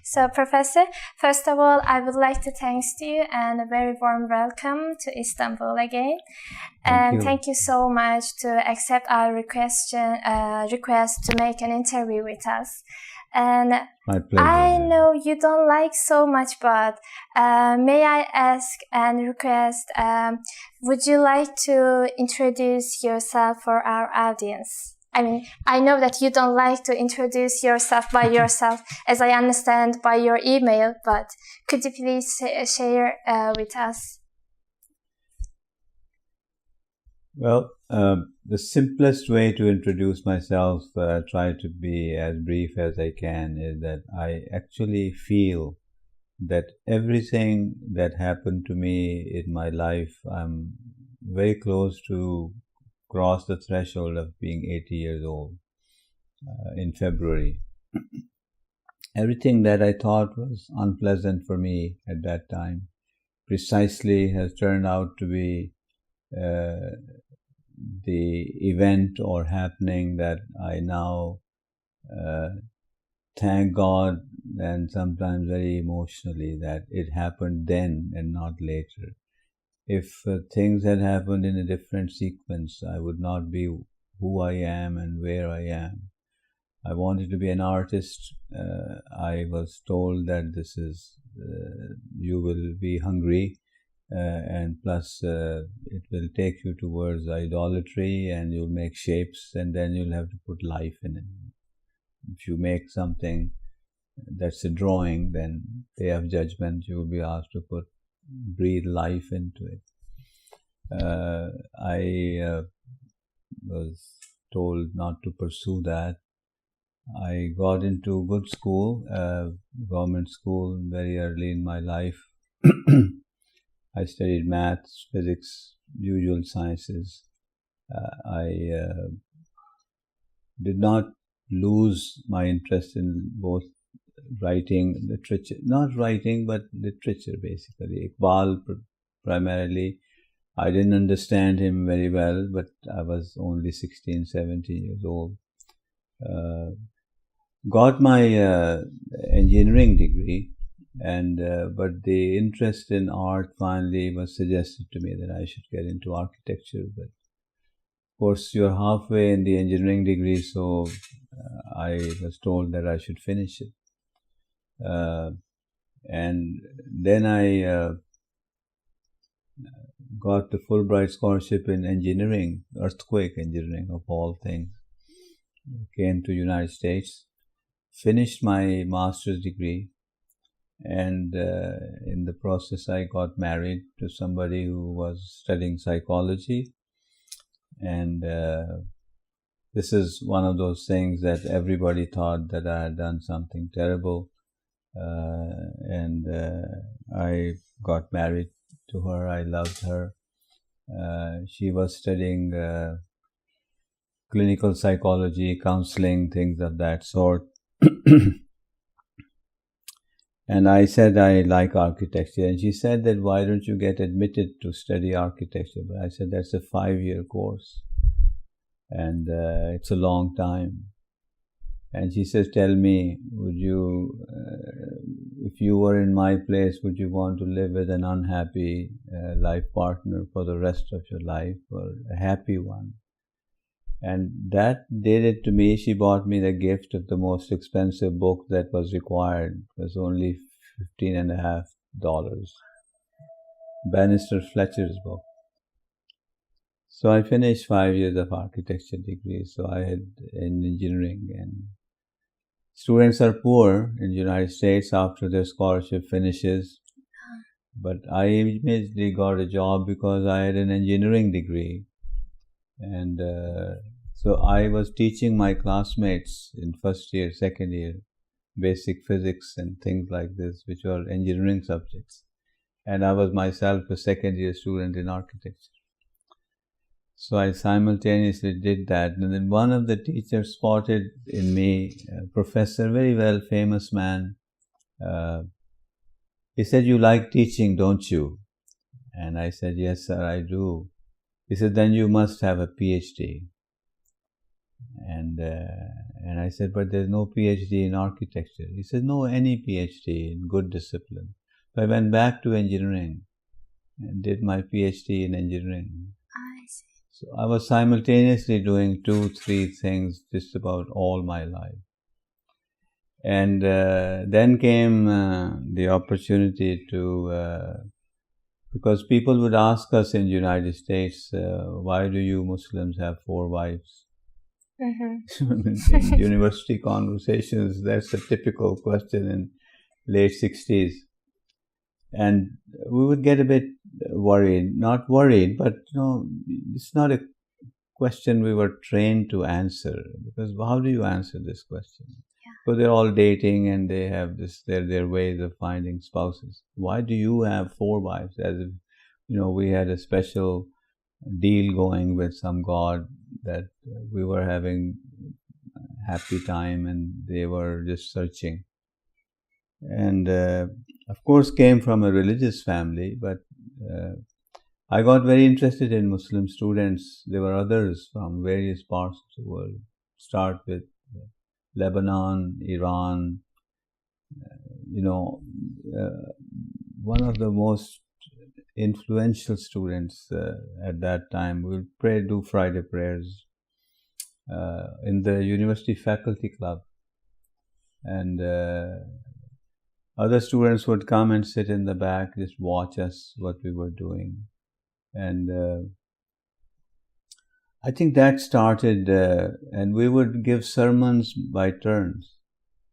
So, Professor, first of all, I would like to thank you and a very warm welcome to Istanbul again. And thank you so much to accept our request to make an interview with us. And my pleasure. I know you don't like so much, but may I ask and request, would you like to introduce yourself for our audience? I mean, I know that you don't like to introduce yourself by yourself, as I understand by your email, but could you please share with us? Well, the simplest way to introduce myself, try to be as brief as I can, is that I actually feel that everything that happened to me in my life, I'm very close to cross the threshold of being 80 years old in February. Everything that I thought was unpleasant for me at that time precisely has turned out to be the event or happening that I now thank God, and sometimes very emotionally, that it happened then and not later. If things had happened in a different sequence, I would not be who I am and where I am. I wanted to be an artist. I was told that this is, you will be hungry, and plus it will take you towards idolatry, and you'll make shapes, and then you'll have to put life in it. If you make something that's a drawing, then day of judgment you will be asked to breathe life into it. I was told not to pursue that. I got into good school, government school, very early in my life. I studied maths, physics, usual sciences. I did not lose my interest in both writing, literature, not writing, but literature basically. Iqbal primarily. I didn't understand him very well, but I was only 16, 17 years old. Got my engineering degree, and but the interest in art finally was suggested to me that I should get into architecture. But of course, you're halfway in the engineering degree, so I was told that I should finish it. And then I got the Fulbright scholarship in engineering, earthquake engineering of all things. Came to United States, finished my master's degree, and in the process I got married to somebody who was studying psychology. And this is one of those things that everybody thought that I had done something terrible. And I got married to her. I loved her. She was studying clinical psychology, counseling, things of that sort. And I said, I like architecture. And she said that, why don't you get admitted to study architecture? But I said, that's a 5-year course. And it's a long time. And she says, tell me, would you, if you were in my place, would you want to live with an unhappy life partner for the rest of your life, or a happy one? And that did it to me. She bought me the gift of the most expensive book that was required. It was only $15.50. Bannister Fletcher's book. So I finished 5 years of architecture degree. So I had in engineering, and students are poor in the United States after their scholarship finishes. But I immediately got a job because I had an engineering degree. And so I was teaching my classmates in first year, second year, basic physics and things like this, which were engineering subjects. And I was myself a second year student in architecture. So I simultaneously did that. And then one of the teachers spotted in me, a professor, very well famous man. He said, you like teaching, don't you? And I said, yes, sir, I do. He said, then you must have a PhD. And And I said, but there's no PhD in architecture. He said, no, any PhD in good discipline. So I went back to engineering and did my PhD in engineering. I see. So I was simultaneously doing 2-3 things just about all my life. And then came the opportunity to, because people would ask us in the United States, why do you Muslims have 4 wives? In university conversations, that's a typical question in late 60s. And we would get a bit worried, not worried, but it's not a question we were trained to answer, because how do you answer this question? Because they're all dating and they have their ways of finding spouses. Why do you have 4 wives? As if, we had a special deal going with some god that we were having a happy time and they were just searching. And of course came from a religious family, but I got very interested in Muslim students. There were others from various parts of the world. Start with Lebanon, Iran. One of the most influential students at that time, we would do Friday prayers in the university faculty club. And other students would come and sit in the back, just watch us, what we were doing. And I think that started, and we would give sermons by turns.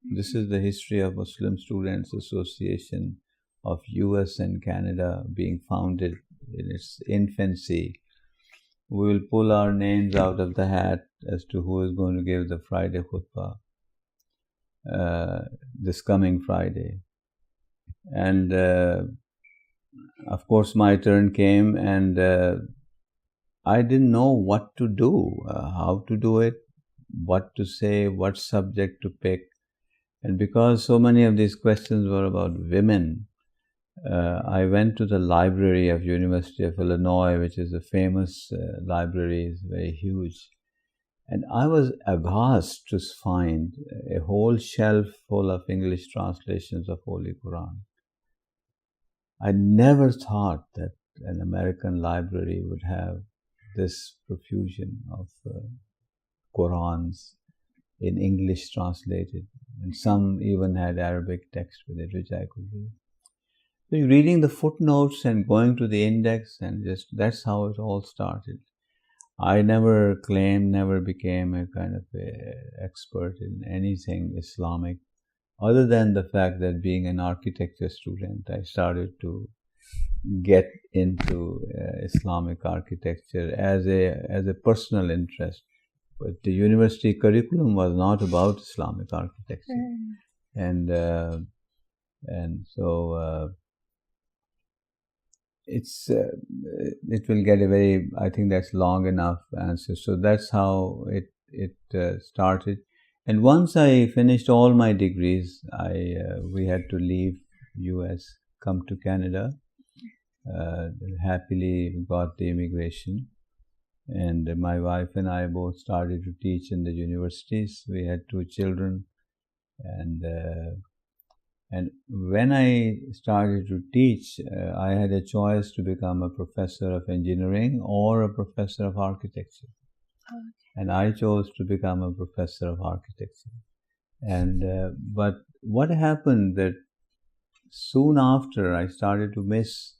This is the history of Muslim Students Association of US and Canada being founded in its infancy. We will pull our names out of the hat as to who is going to give the Friday khutbah this coming Friday. And of course my turn came, and I didn't know what to do, how to do it, what to say, what subject to pick. And because so many of these questions were about women, I went to the library of University of Illinois, which is a famous library, it's very huge. And I was aghast to find a whole shelf full of English translations of Holy Quran. I never thought that an American library would have this profusion of Qurans in English translated, and some even had Arabic text with it, which I could read. So reading the footnotes and going to the index, and just that's how it all started. I never became a kind of expert in anything Islamic, other than the fact that being an architecture student, I started to get into Islamic architecture as a personal interest. But the university curriculum was not about Islamic architecture, and so it will get a very, I think that's long enough answer. So that's how it started. And once I finished all my degrees, we had to leave US, come to Canada. Happily got the immigration, and my wife and I both started to teach in the universities. We had 2 children, and when I started to teach, I had a choice to become a professor of engineering or a professor of architecture. Okay. And I chose to become a professor of architecture. And but what happened that soon after I started to miss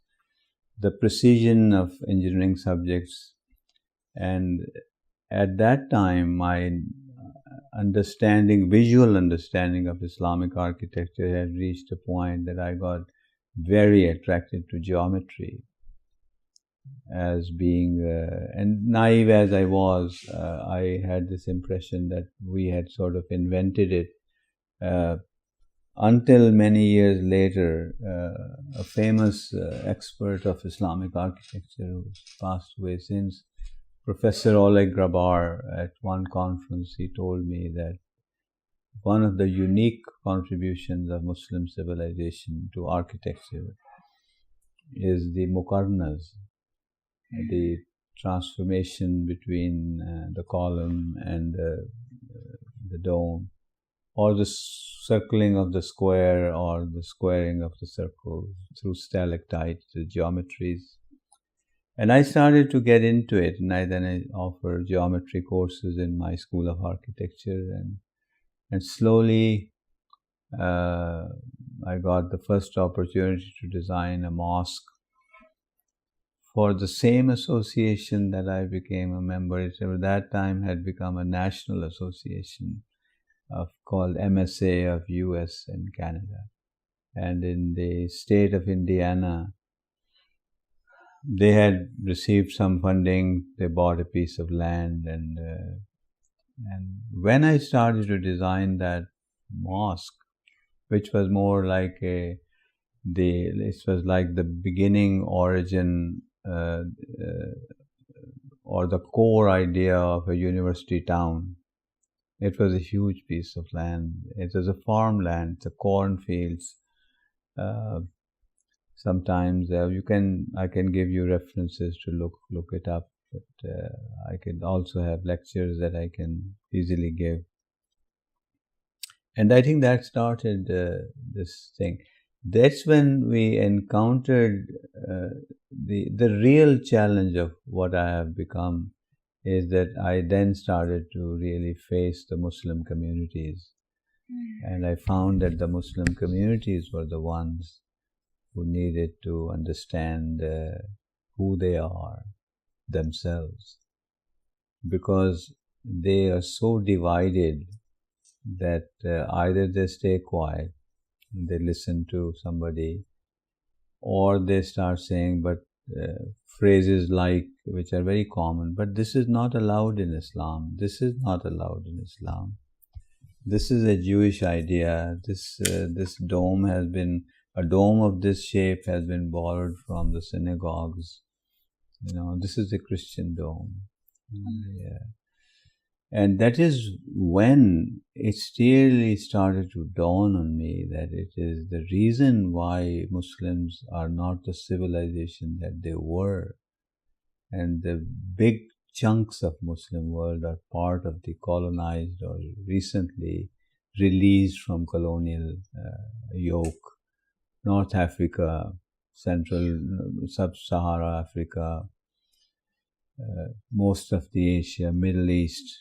the precision of engineering subjects, and at that time my visual understanding of Islamic architecture had reached a point that I got very attracted to geometry as being, and naive as I was, I had this impression that we had sort of invented it, until many years later, a famous expert of Islamic architecture who's passed away since, Professor Oleg Grabar, at one conference, he told me that one of the unique contributions of Muslim civilization to architecture is the muqarnas, the transformation between the column and the dome, or the circling of the square, or the squaring of the circle through stalactites, the geometries. And I started to get into it, and then I offer geometry courses in my School of Architecture, and slowly I got the first opportunity to design a mosque for the same association that I became a member. It at that time had become a national association called MSA of US and Canada. And in the state of Indiana, they had received some funding. They bought a piece of land, and when I started to design that mosque, which was more like it was like the beginning origin or the core idea of a university town. It was a huge piece of land. It was a farmland, the cornfields. Sometimes I can give you references to look it up, but I can also have lectures that I can easily give. And I think that started this thing. That's when we encountered the real challenge of what I have become, is that I then started to really face the Muslim communities. And I found that the Muslim communities were the ones who needed to understand who they are themselves, because they are so divided that either they stay quiet, they listen to somebody, or they start saying phrases like, which are very common, but this is not allowed in Islam, this is not allowed in Islam, this is a Jewish idea, this dome has been, a dome of this shape has been borrowed from the synagogues, this is a Christian dome. Yeah. And that is when it really started to dawn on me that it is the reason why Muslims are not the civilization that they were. And the big chunks of Muslim world are part of the colonized or recently released from colonial yoke. North Africa, Central, Sub-Sahara Africa, most of the Asia, Middle East,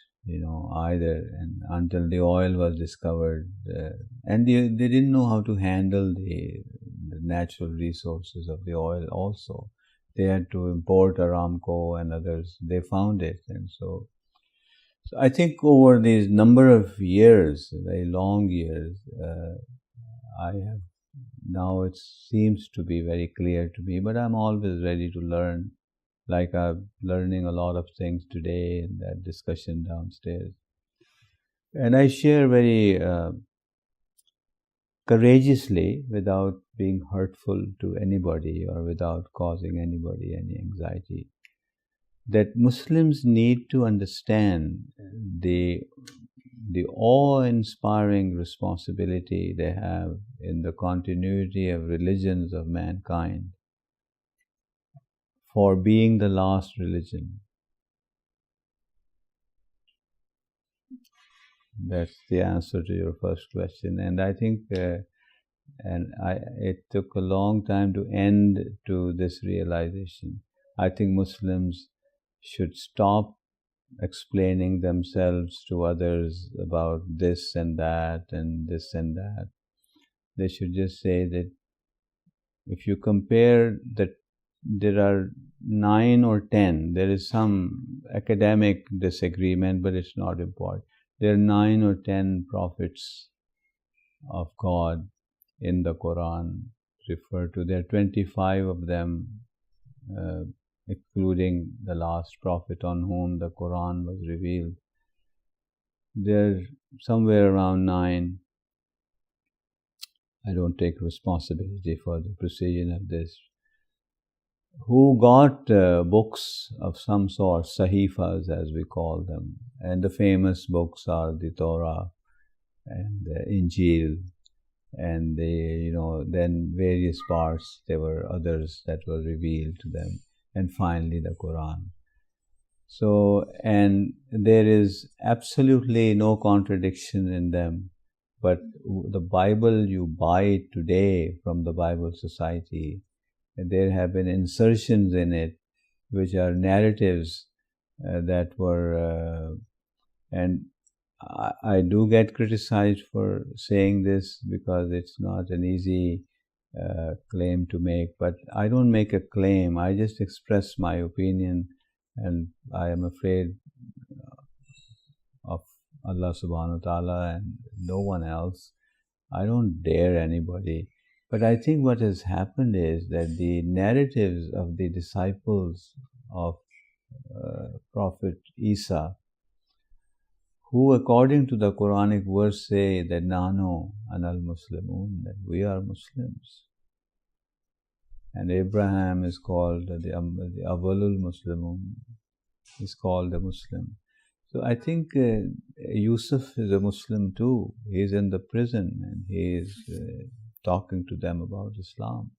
either, and until the oil was discovered, and they didn't know how to handle the natural resources of the oil also. They had to import Aramco and others. They found it, and so I think over these number of years, very long years, I have, now it seems to be very clear to me, but I'm always ready to learn. Like I'm learning a lot of things today in that discussion downstairs. And I share very courageously, without being hurtful to anybody or without causing anybody any anxiety, that Muslims need to understand the awe-inspiring responsibility they have in the continuity of religions of mankind, for being the last religion. That's the answer to your first question. And I think, it took a long time to end to this realization. I think Muslims should stop explaining themselves to others about this and that and this and that. They should just say that if you compare there are 9 or 10, there is some academic disagreement, but it's not important. There are 9 or 10 prophets of God in the Quran referred to. There are 25 of them, including the last prophet on whom the Quran was revealed. There are somewhere around 9. I don't take responsibility for the precision of this, who got books of some sort, sahifas as we call them. And the famous books are the Torah and the Injil, and then various parts, there were others that were revealed to them, and finally the Quran. So, and there is absolutely no contradiction in them. But the Bible you buy today from the Bible Society, there have been insertions in it which are narratives that were, and I do get criticized for saying this because it's not an easy claim to make. But I don't make a claim, I just express my opinion, and I am afraid of Allah subhanahu wa ta'ala and no one else. I don't dare anybody. But I think what has happened is that the narratives of the disciples of Prophet Isa, who according to the Quranic verse say that Nahnu anal Muslimun, that we are Muslims. And Abraham is called the Awwalul Muslimun, is called a Muslim. So I think Yusuf is a Muslim too. He is in the prison and he is talking to them about Islam.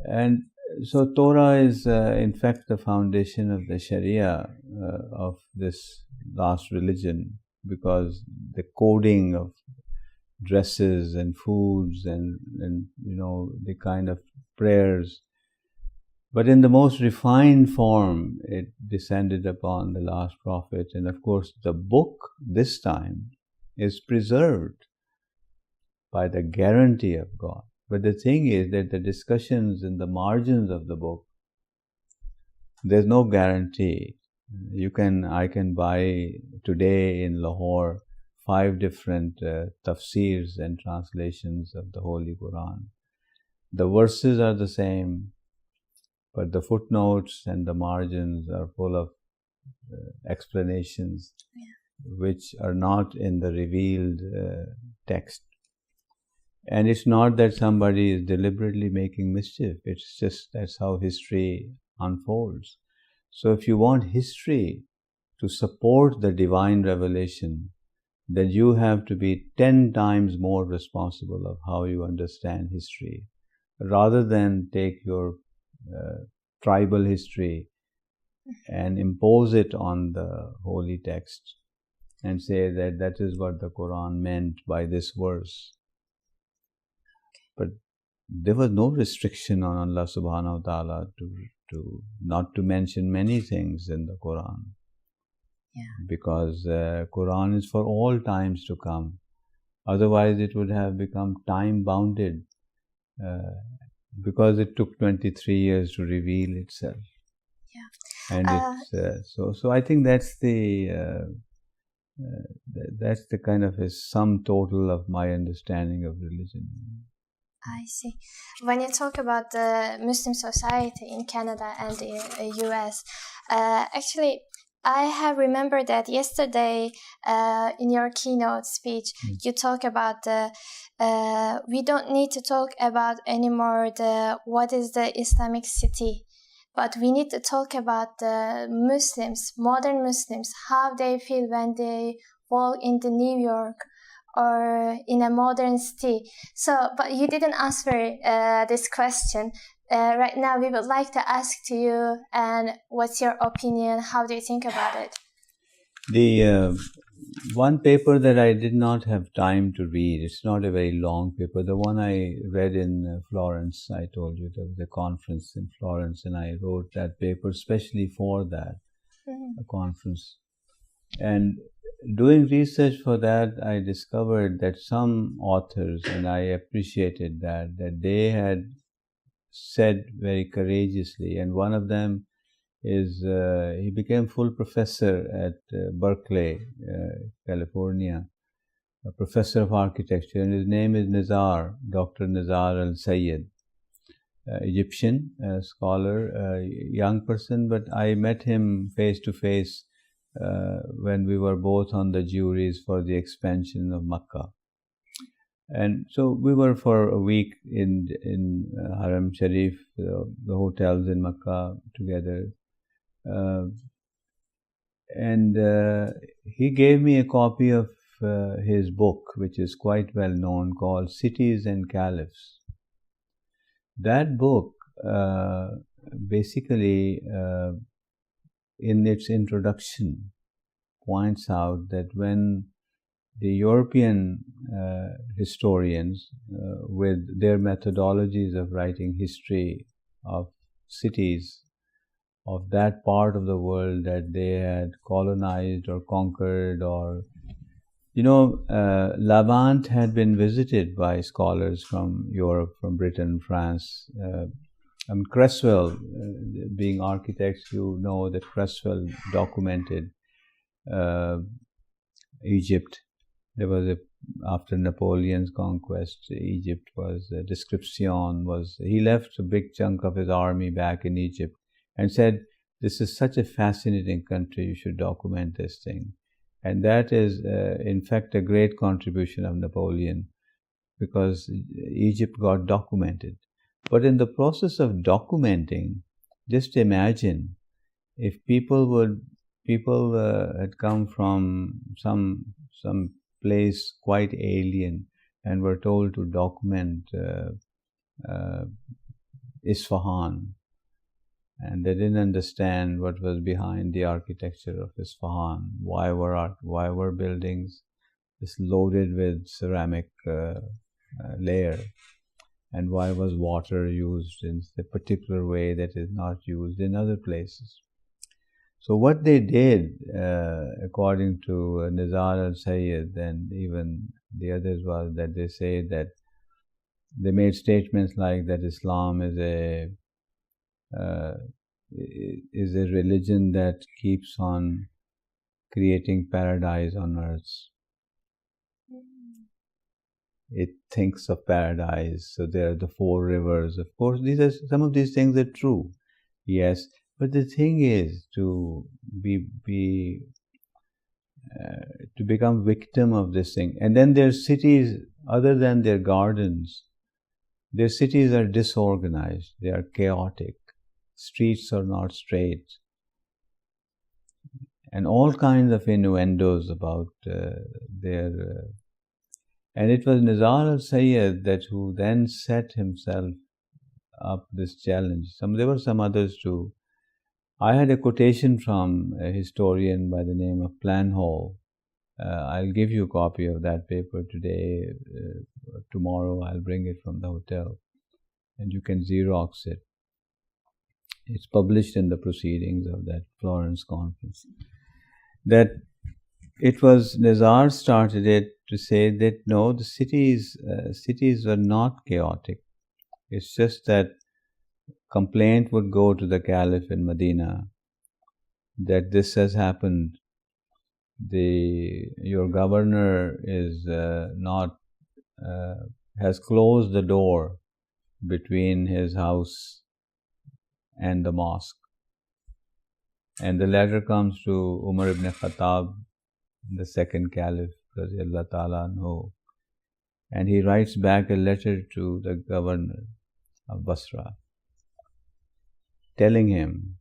And so Torah is in fact the foundation of the Sharia of this last religion, because the coding of dresses and foods and the kind of prayers, but in the most refined form, it descended upon the last prophet. And of course, the book this time is preserved by the guarantee of God. But the thing is that the discussions in the margins of the book, there's no guarantee. I can buy today in Lahore 5 different tafsirs and translations of the Holy Quran. The verses are the same, but the footnotes and the margins are full of explanations which are not in the revealed text. And it's not that somebody is deliberately making mischief, it's just that's how history unfolds. So if you want history to support the divine revelation, then you have to be 10 times more responsible of how you understand history, rather than take your tribal history and impose it on the holy text and say that that is what the Quran meant by this verse. But there was no restriction on Allah subhanahu wa ta'ala to not to mention many things in the Quran. Because Quran is for all times to come. Otherwise it would have become time bounded, because it took 23 years to reveal itself. And so I think that's the kind of a sum total of my understanding of religion. I see. When you talk about the Muslim society in Canada and the US, actually, I have remembered that yesterday in your keynote speech, you talk about we don't need to talk about anymore what is the Islamic city, but we need to talk about the Muslims, modern Muslims, how they feel when they walk into New York or in a modern city. So, but you didn't answer this question. Right now, we would like to ask to you, and what's your opinion? How do you think about it? The one paper that I did not have time to read, it's not a very long paper. The one I read in Florence, I told you there was a conference in Florence, and I wrote that paper especially for that conference. And doing research for that, I discovered that some authors, and I appreciated that they had said very courageously, and one of them is, he became full professor at Berkeley, California, a professor of architecture, and his name is Dr. Nizar al-Sayyed, Egyptian scholar, young person, but I met him face to face when we were both on the juries for the expansion of Makkah. And so we were for a week in Haram Sharif, the hotels in Makkah together. And he gave me a copy of his book, which is quite well known, called Cities and Caliphs. That book basically in its introduction, points out that when the European historians, with their methodologies of writing history of cities of that part of the world that they had colonized or conquered, or Levant had been visited by scholars from Europe, from Britain, France. Cresswell, being architects, you know that Cresswell documented Egypt. There was after Napoleon's conquest, Egypt was he left a big chunk of his army back in Egypt and said, "This is such a fascinating country, you should document this thing." And that is, in fact, a great contribution of Napoleon, because Egypt got documented. But in the process of documenting, just imagine if people had come from some place quite alien and were told to document Isfahan, and they didn't understand what was behind the architecture of Isfahan. Why were buildings just loaded with ceramic layer, and why was water used in a particular way that is not used in other places? So what they did, according to Nizar al-Sayyid and even the others, was that they say that they made statements like that Islam is a religion that keeps on creating paradise on earth. It thinks of paradise. So there are the 4 rivers. Of course, some of these things are true. Yes, but the thing is to become victim of this thing. And then their cities, other than their gardens, their cities are disorganized. They are chaotic. Streets are not straight. And all kinds of innuendos about their... and it was Nizar al-Sayyid that who then set himself up this challenge. There were some others too. I had a quotation from a historian by the name of Planhall. I'll give you a copy of that paper today. Tomorrow I'll bring it from the hotel and you can Xerox it. It's published in the proceedings of that Florence conference. That it was Nizar started it to say that no, the cities were not chaotic. It's just that complaint would go to the Caliph in Medina that this has happened. Your governor has closed the door between his house and the mosque. And the letter comes to Umar ibn Khattab, the second Caliph, radiyallahu ta'ala anhu, and he writes back a letter to the governor of Basra, telling him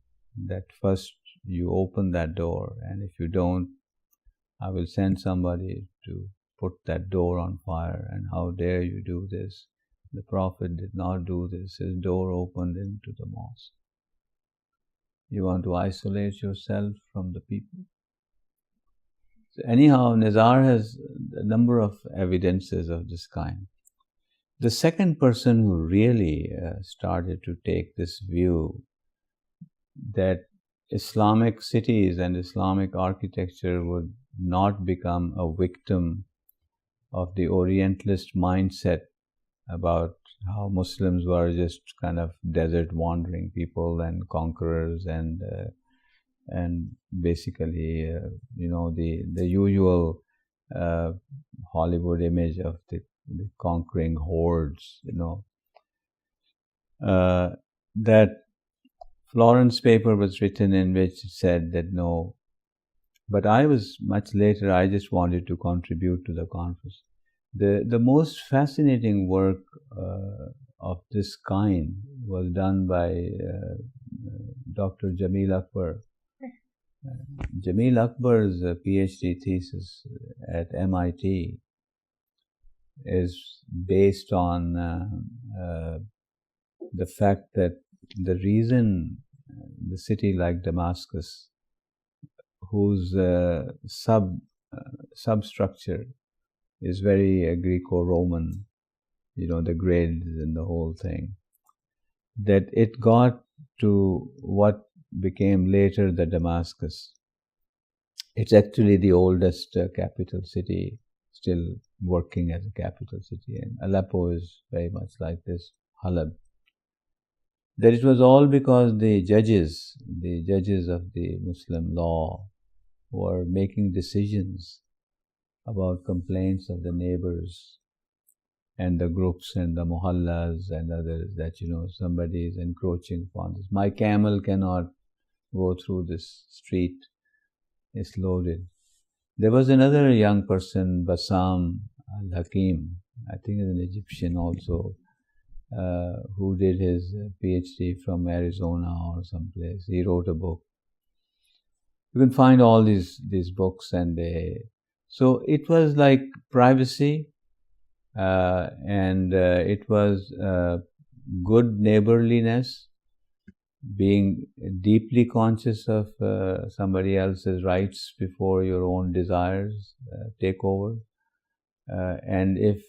that first you open that door, and if you don't, I will send somebody to put that door on fire, and how dare you do this? The Prophet did not do this. His door opened into the mosque. You want to isolate yourself from the people? So anyhow, Nizar has a number of evidences of this kind. The second person who really started to take this view that Islamic cities and Islamic architecture would not become a victim of the Orientalist mindset about how Muslims were just kind of desert wandering people and conquerors and basically the usual Hollywood image of the conquering hordes, that Florence paper was written in which it said that no, but I was much later, I just wanted to contribute to the conference. The most fascinating work of this kind was done by Dr. Jamil Akbar. Jamil Akbar's PhD thesis at MIT is based on the fact that the reason the city like Damascus whose substructure is very Greco-Roman, the grades and the whole thing, that it got to what became later the Damascus. It's actually the oldest capital city, still working as a capital city, and Aleppo is very much like this, Halab. That it was all because the judges of the Muslim law were making decisions about complaints of the neighbors and the groups and the muhallas and others, that somebody is encroaching upon this. My camel cannot go through this street, it's loaded. There was another young person, Bassam al-Hakim, I think he's an Egyptian also, who did his PhD from Arizona or someplace. He wrote a book. You can find all these books, and so it was like privacy, and it was good neighborliness, being deeply conscious of somebody else's rights before your own desires take over. And if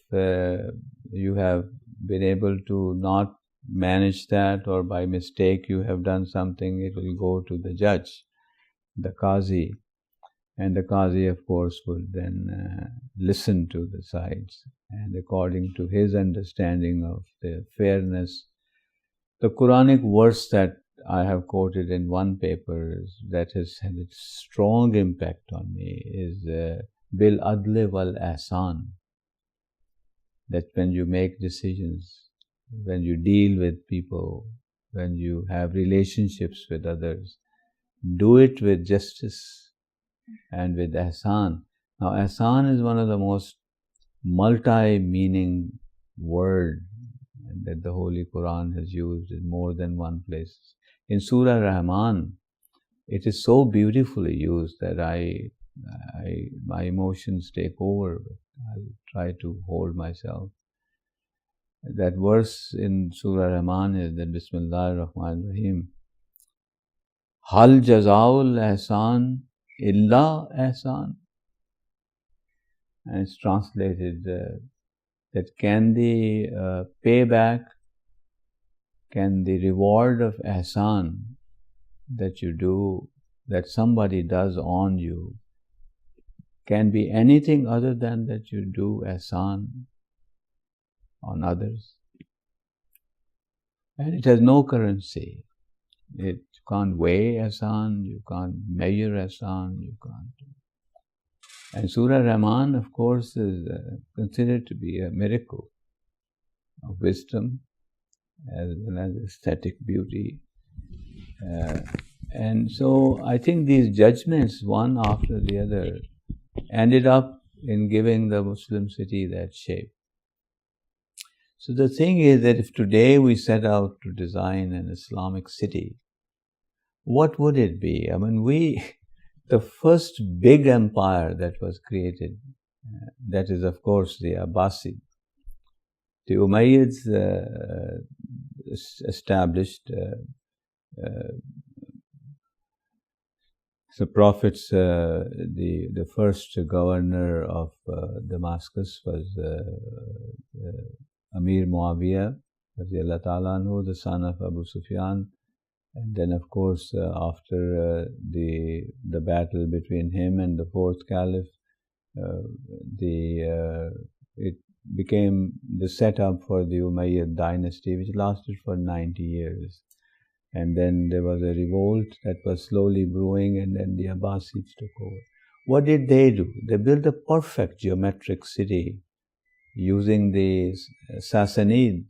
you have been able to not manage that, or by mistake you have done something, it will go to the judge, the Qazi, and the Qazi, of course, would then listen to the sides, and according to his understanding of the fairness. The Quranic verse that I have quoted in one paper that has had a strong impact on me is Bil Adli wal Ahsan, that when you make decisions, when you deal with people, when you have relationships with others, do it with justice and with ihsan. Now, ihsan is one of the most multi-meaning word that the Holy Quran has used in more than one place. In Surah Rahman, it is so beautifully used that my emotions take over, but I'll try to hold myself. That verse in Surah Rahman is that Bismillahir Rahmanir Rahim. Hal jazaul ihsan illa ihsan. And it's translated that can the payback, can the reward of ihsan that you do, that somebody does on you, can be anything other than that you do ihsan on others. And it has no currency. You can't weigh ihsan, you can't measure ihsan, you can't. And Surah Rahman, of course, is considered to be a miracle of wisdom as well as aesthetic beauty. And so I think these judgments, one after the other, ended up in giving the Muslim city that shape. So the thing is that if today we set out to design an Islamic city, what would it be? I mean, the first big empire that was created, that is of course the Abbasid. The Umayyads established the Prophet's, the first governor of Damascus was Amir Muawiyah, radiallahu ta'ala anhu, the son of Abu Sufyan. And then, of course, after the battle between him and the fourth caliph, it became the setup for the Umayyad dynasty, which lasted for 90 years. And then there was a revolt that was slowly brewing, and then the Abbasids took over. What did they do? They built a perfect geometric city using the Sassanid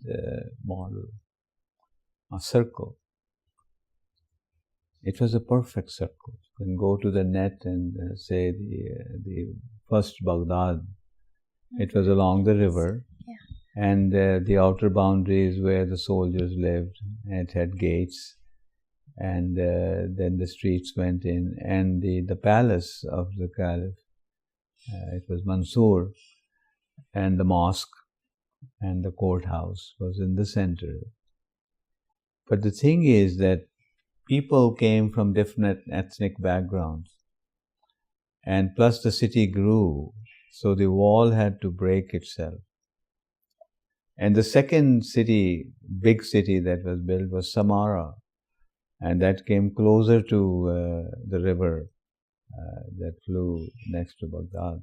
model, a circle. It was a perfect circle. You can go to the net and say the first Baghdad. It was along the river, and the outer boundaries where the soldiers lived. And it had gates, and then the streets went in, and the palace of the caliph. It was Mansour, and the mosque and the courthouse was in the center. But the thing is that people came from different ethnic backgrounds. And plus the city grew, so the wall had to break itself. And the second city, big city that was built was Samara, and that came closer to the river that flew next to Baghdad.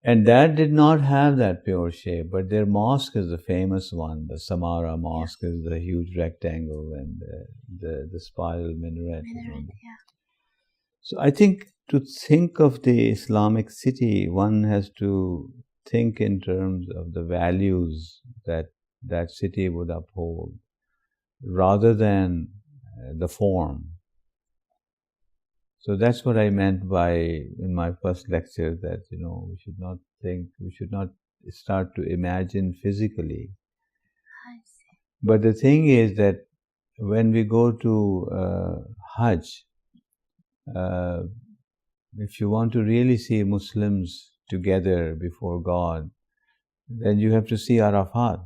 And that did not have that pure shape, but their mosque is the famous one. The Samara Mosque is the huge rectangle, and the spiral minaret. So I think to think of the Islamic city, one has to think in terms of the values that that city would uphold, rather than the form. So that's what I meant by, in my first lecture, that, we should not think, we should not start to imagine physically. I see. But the thing is that when we go to Hajj, if you want to really see Muslims together before God, then you have to see Arafat,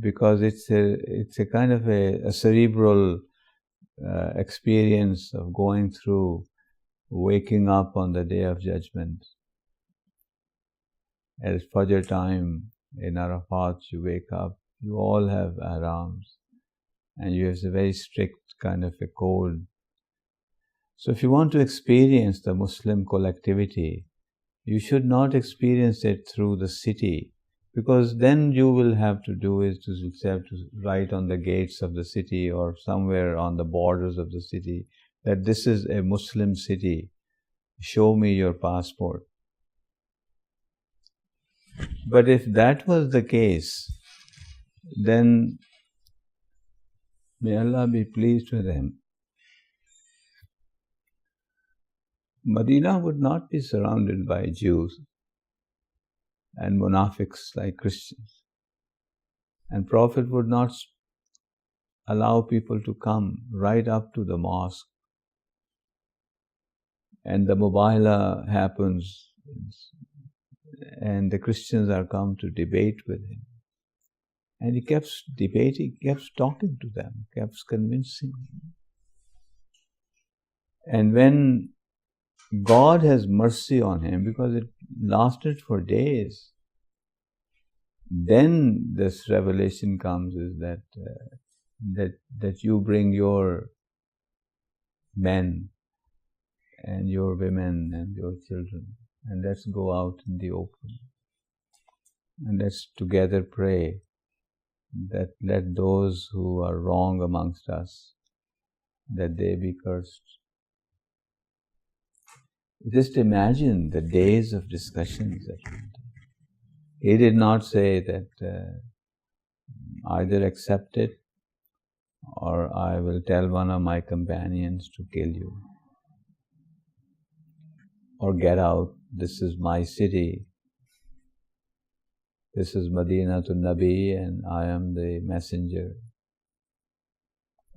because it's a kind of a cerebral experience of going through, waking up on the Day of Judgment. At Fajr time in Arafat, you wake up, you all have ahrams, and you have a very strict kind of a code. So if you want to experience the Muslim collectivity, you should not experience it through the city, because then you will have to do is to write on the gates of the city or somewhere on the borders of the city that this is a Muslim city. Show me your passport. But if that was the case, then may Allah be pleased with him, Medina would not be surrounded by Jews and munafiqs like Christians. And Prophet would not allow people to come right up to the mosque. And the Mubahala happens, and the Christians are come to debate with him. And he kept debating, kept talking to them, kept convincing them. And when God has mercy on him, because it lasted for days, then this revelation comes, is that you bring your men and your women and your children, and let's go out in the open, and let's together pray that let those who are wrong amongst us, that they be cursed. Just imagine the days of discussions that went on. He did not say that either accept it or I will tell one of my companions to kill you, or get out, this is my city, this is Madinatul Nabi and I am the messenger.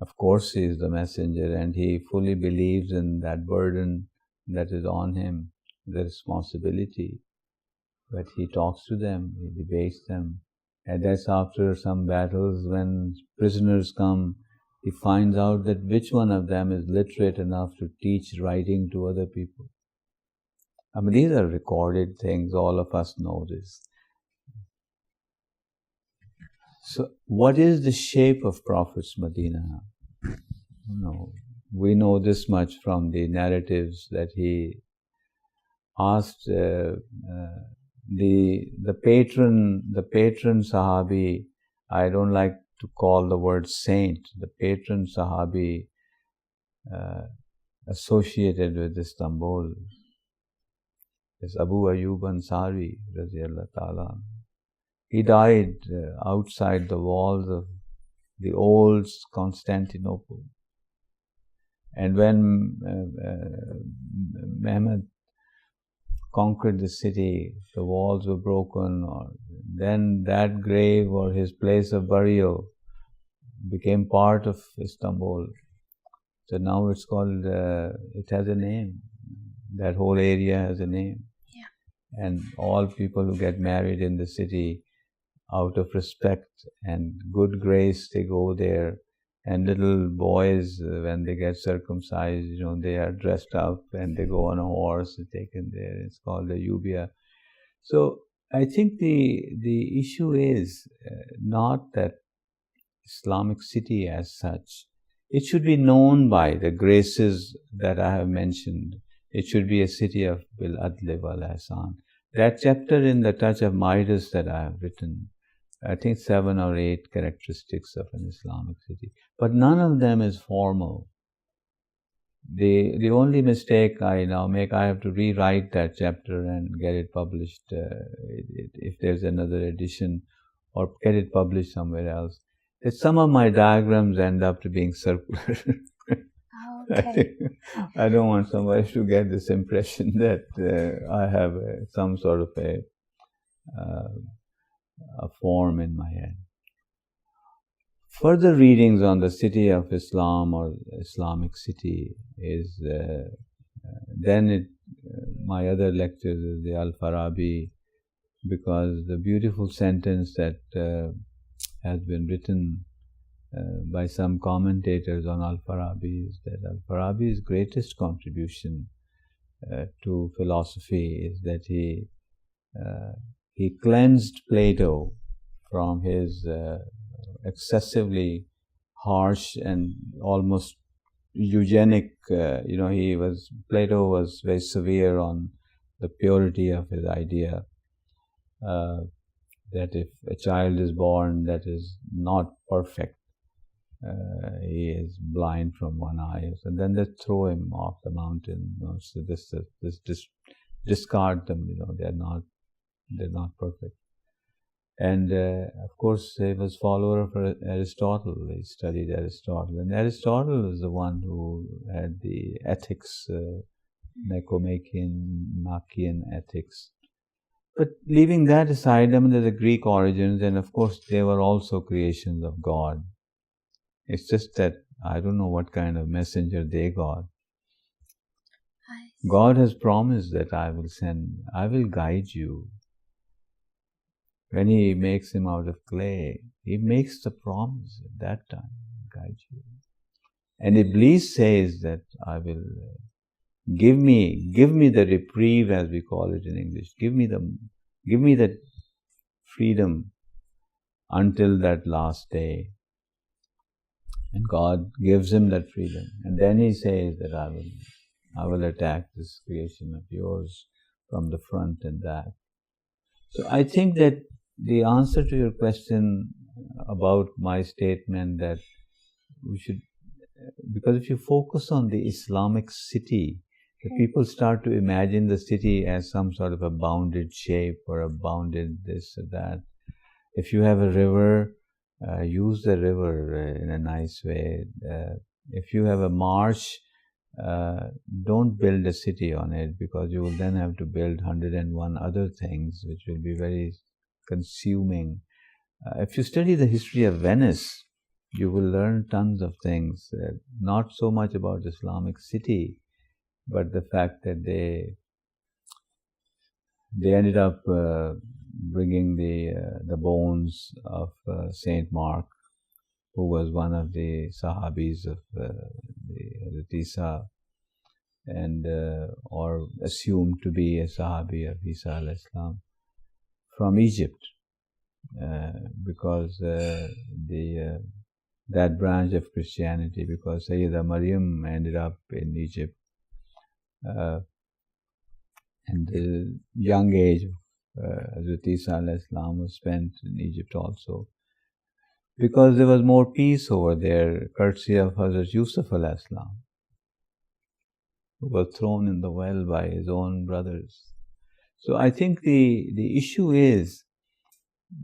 Of course he is the messenger, and he fully believes in that burden that is on him, the responsibility. But he talks to them, he debates them. And that's after some battles, when prisoners come, he finds out that which one of them is literate enough to teach writing to other people. I mean, these are recorded things, all of us know this. So, what is the shape of Prophet's Medina? We know this much from the narratives that he asked the patron Sahabi. I don't like to call the word saint. The patron Sahabi associated with Istanbul is Abu Ayyub Ansari, Radiyallahu Ta'ala. He died outside the walls of the old Constantinople. And when Mehmed conquered the city, the walls were broken, then that grave or his place of burial became part of Istanbul. So now it's called, it has a name. That whole area has a name. Yeah. And all people who get married in the city, out of respect and good grace, they go there And little boys, when they get circumcised, they are dressed up and they go on a horse taken there. It's called the yubia. So I think the issue is not that Islamic city as such. It should be known by the graces that I have mentioned. It should be a city of bil adli wal ihsan. That chapter in the Touch of Midas that I have written, I think 7 or 8 characteristics of an Islamic city. But none of them is formal. The only mistake I now make, I have to rewrite that chapter and get it published if there's another edition, or get it published somewhere else. That some of my diagrams end up to being circular. Okay. I don't want somebody to get this impression that I have some sort of a form in my head. Further readings on the city of Islam or Islamic city is my other lectures is the Al-Farabi, because the beautiful sentence that has been written by some commentators on Al-Farabi is that Al-Farabi's greatest contribution to philosophy is that he cleansed Plato from his excessively harsh and almost eugenic, Plato was very severe on the purity of his idea, that if a child is born that is not perfect, he is blind from one eye, and then they throw him off the mountain. So this discard them. They're not perfect. And of course, he was follower of Aristotle. He studied Aristotle, and Aristotle is the one who had the ethics, Nicomachean ethics. But leaving that aside, there's the Greek origins, and of course, they were also creations of God. It's just that I don't know what kind of messenger they got. God has promised that I will guide you. When he makes him out of clay, he makes the promise at that time, guide you. And Iblis says that I will give me the reprieve, as we call it in English. Give me the freedom until that last day. And God gives him that freedom. And then he says that I will attack this creation of yours from the front and back. So I think that the answer to your question about my statement that we should, because if you focus on the Islamic city, the people start to imagine the city as some sort of a bounded shape or a bounded this or that. If you have a river, use the river in a nice way. If you have a marsh, don't build a city on it, because you will then have to build 101 other things, which will be very consuming. If you study the history of Venice, you will learn tons of things, not so much about Islamic city, but the fact that they ended up bringing the bones of Saint Mark, who was one of the Sahabis of the Isa, and or assumed to be a Sahabi of Isa al-Islam, from Egypt, because that branch of Christianity, because Sayyidah Maryam ended up in Egypt, and the young age of Hazrat Isa al-Islam was spent in Egypt also, because there was more peace over there, courtesy of Hazrat Yusuf al-Islam, who was thrown in the well by his own brothers. So I think the issue is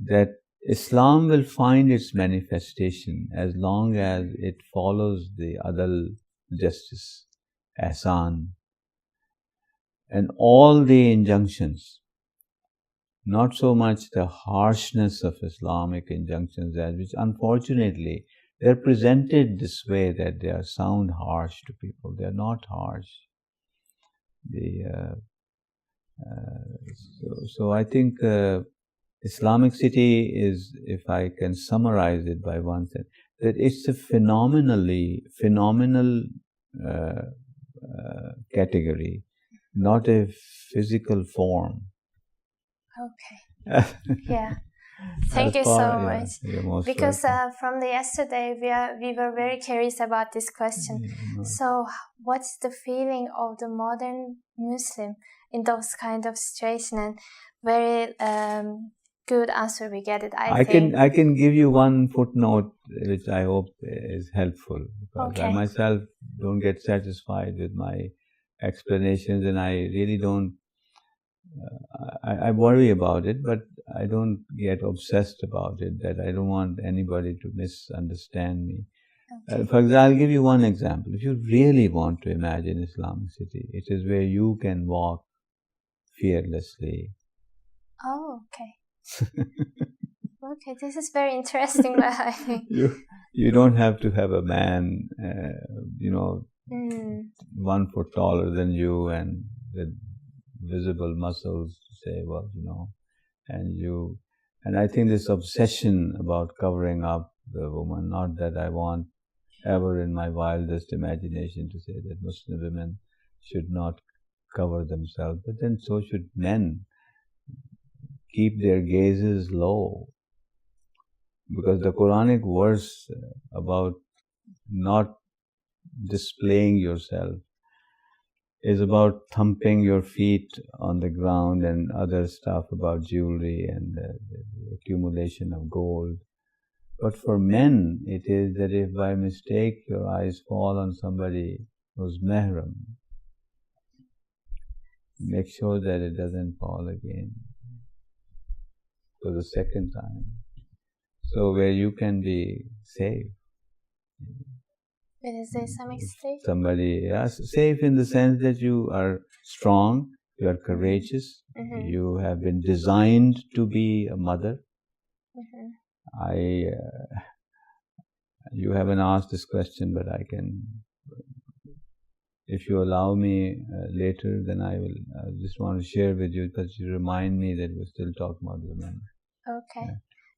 that Islam will find its manifestation as long as it follows the adal, justice, ihsan, and all the injunctions, not so much the harshness of Islamic injunctions, as which unfortunately they're presented this way, that they sound harsh to people. They're not harsh. So I think Islamic city is, if I can summarize it by one sentence, that it's a phenomenal category, not a physical form. Okay. Yeah. Thank you so much. Because from the yesterday we were very curious about this question. Yeah, right. So, what's the feeling of the modern Muslim in those kind of situations? And very good answer we get it. I think I can give you one footnote which I hope is helpful, because I myself don't get satisfied with my explanations, and I really don't. I worry about it, but I don't get obsessed about it, that I don't want anybody to misunderstand me. For example, I'll give you one example. If you really want to imagine Islamic city, it is where you can walk fearlessly. Oh, okay. Okay, this is very interesting. But I think you don't have to have a man, 1 foot taller than you and with visible muscles to say, well, and I think this obsession about covering up the woman, not that I want ever in my wildest imagination to say that Muslim women should not cover themselves, but then so should men. Keep their gazes low, because the Quranic verse about not displaying yourself is about thumping your feet on the ground and other stuff about jewelry and the accumulation of gold. But for men, it is that if by mistake your eyes fall on somebody who's mahram, make sure that it doesn't fall again for the second time. So where you can be safe. Is there some state? Somebody, safe in the sense that you are strong, you are courageous, you have been designed to be a mother. You haven't asked this question, but I can, if you allow me later, then I just want to share with you, because you remind me that we're still talking about women. Okay.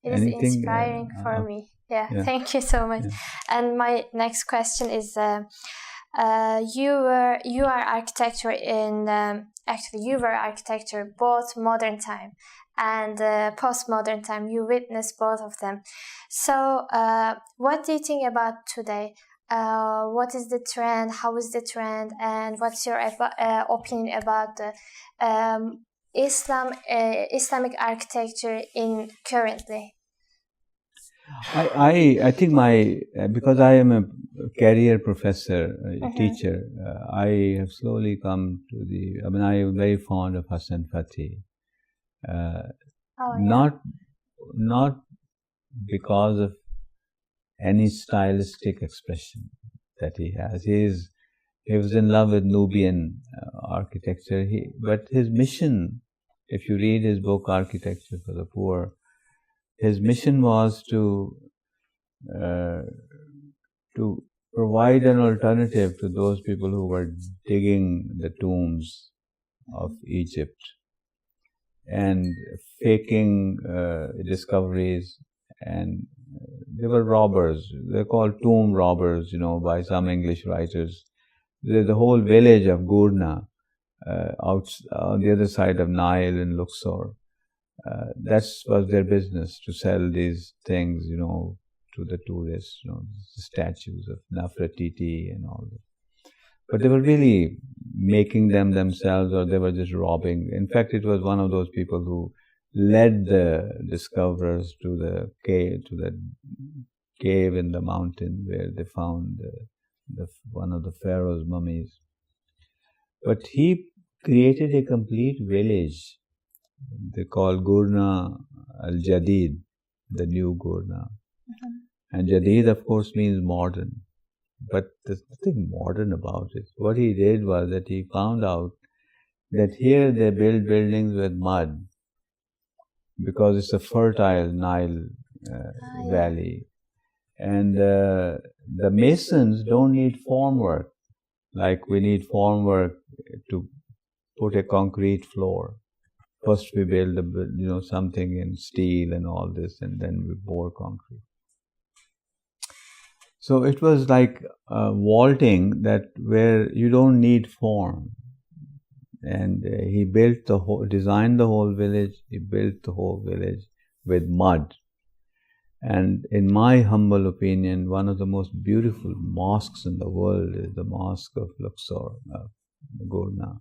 It is inspiring for me. Yeah, thank you so much. Yeah. And my next question is, you are architecture in actually you were architecture both modern time and postmodern time. You witnessed both of them. So, what do you think about today? What is the trend? How is the trend? And what's your opinion about the Islamic architecture in currently? I think because I am a career professor, teacher, I have slowly come to I am very fond of Hassan Fathy. Not because of any stylistic expression that he has. He was in love with Nubian architecture, but his mission, if you read his book Architecture for the Poor, his mission was to provide an alternative to those people who were digging the tombs of Egypt and faking discoveries, and they were robbers. They're called tomb robbers, by some English writers. The whole village of Gurna, out on the other side of Nile in Luxor, that was their business, to sell these things, to the tourists, the statues of Nefertiti and all that. But they were really making them themselves, or they were just robbing. In fact, it was one of those people who led the discoverers to the cave in the mountain where they found one of the pharaoh's mummies. But he created a complete village. They call Gurna al-Jadid, the new Gurna. And Jadid, of course, means modern. But there's nothing modern about it. What he did was that he found out that here they build buildings with mud, because it's a fertile Nile valley. And the masons don't need formwork, like we need formwork to put a concrete floor. First we build something in steel and all this, and then we pour concrete. So it was like vaulting that where you don't need form. And he designed the whole village. He built the whole village with mud. And in my humble opinion, one of the most beautiful mosques in the world is the Mosque of Luxor, Gurna.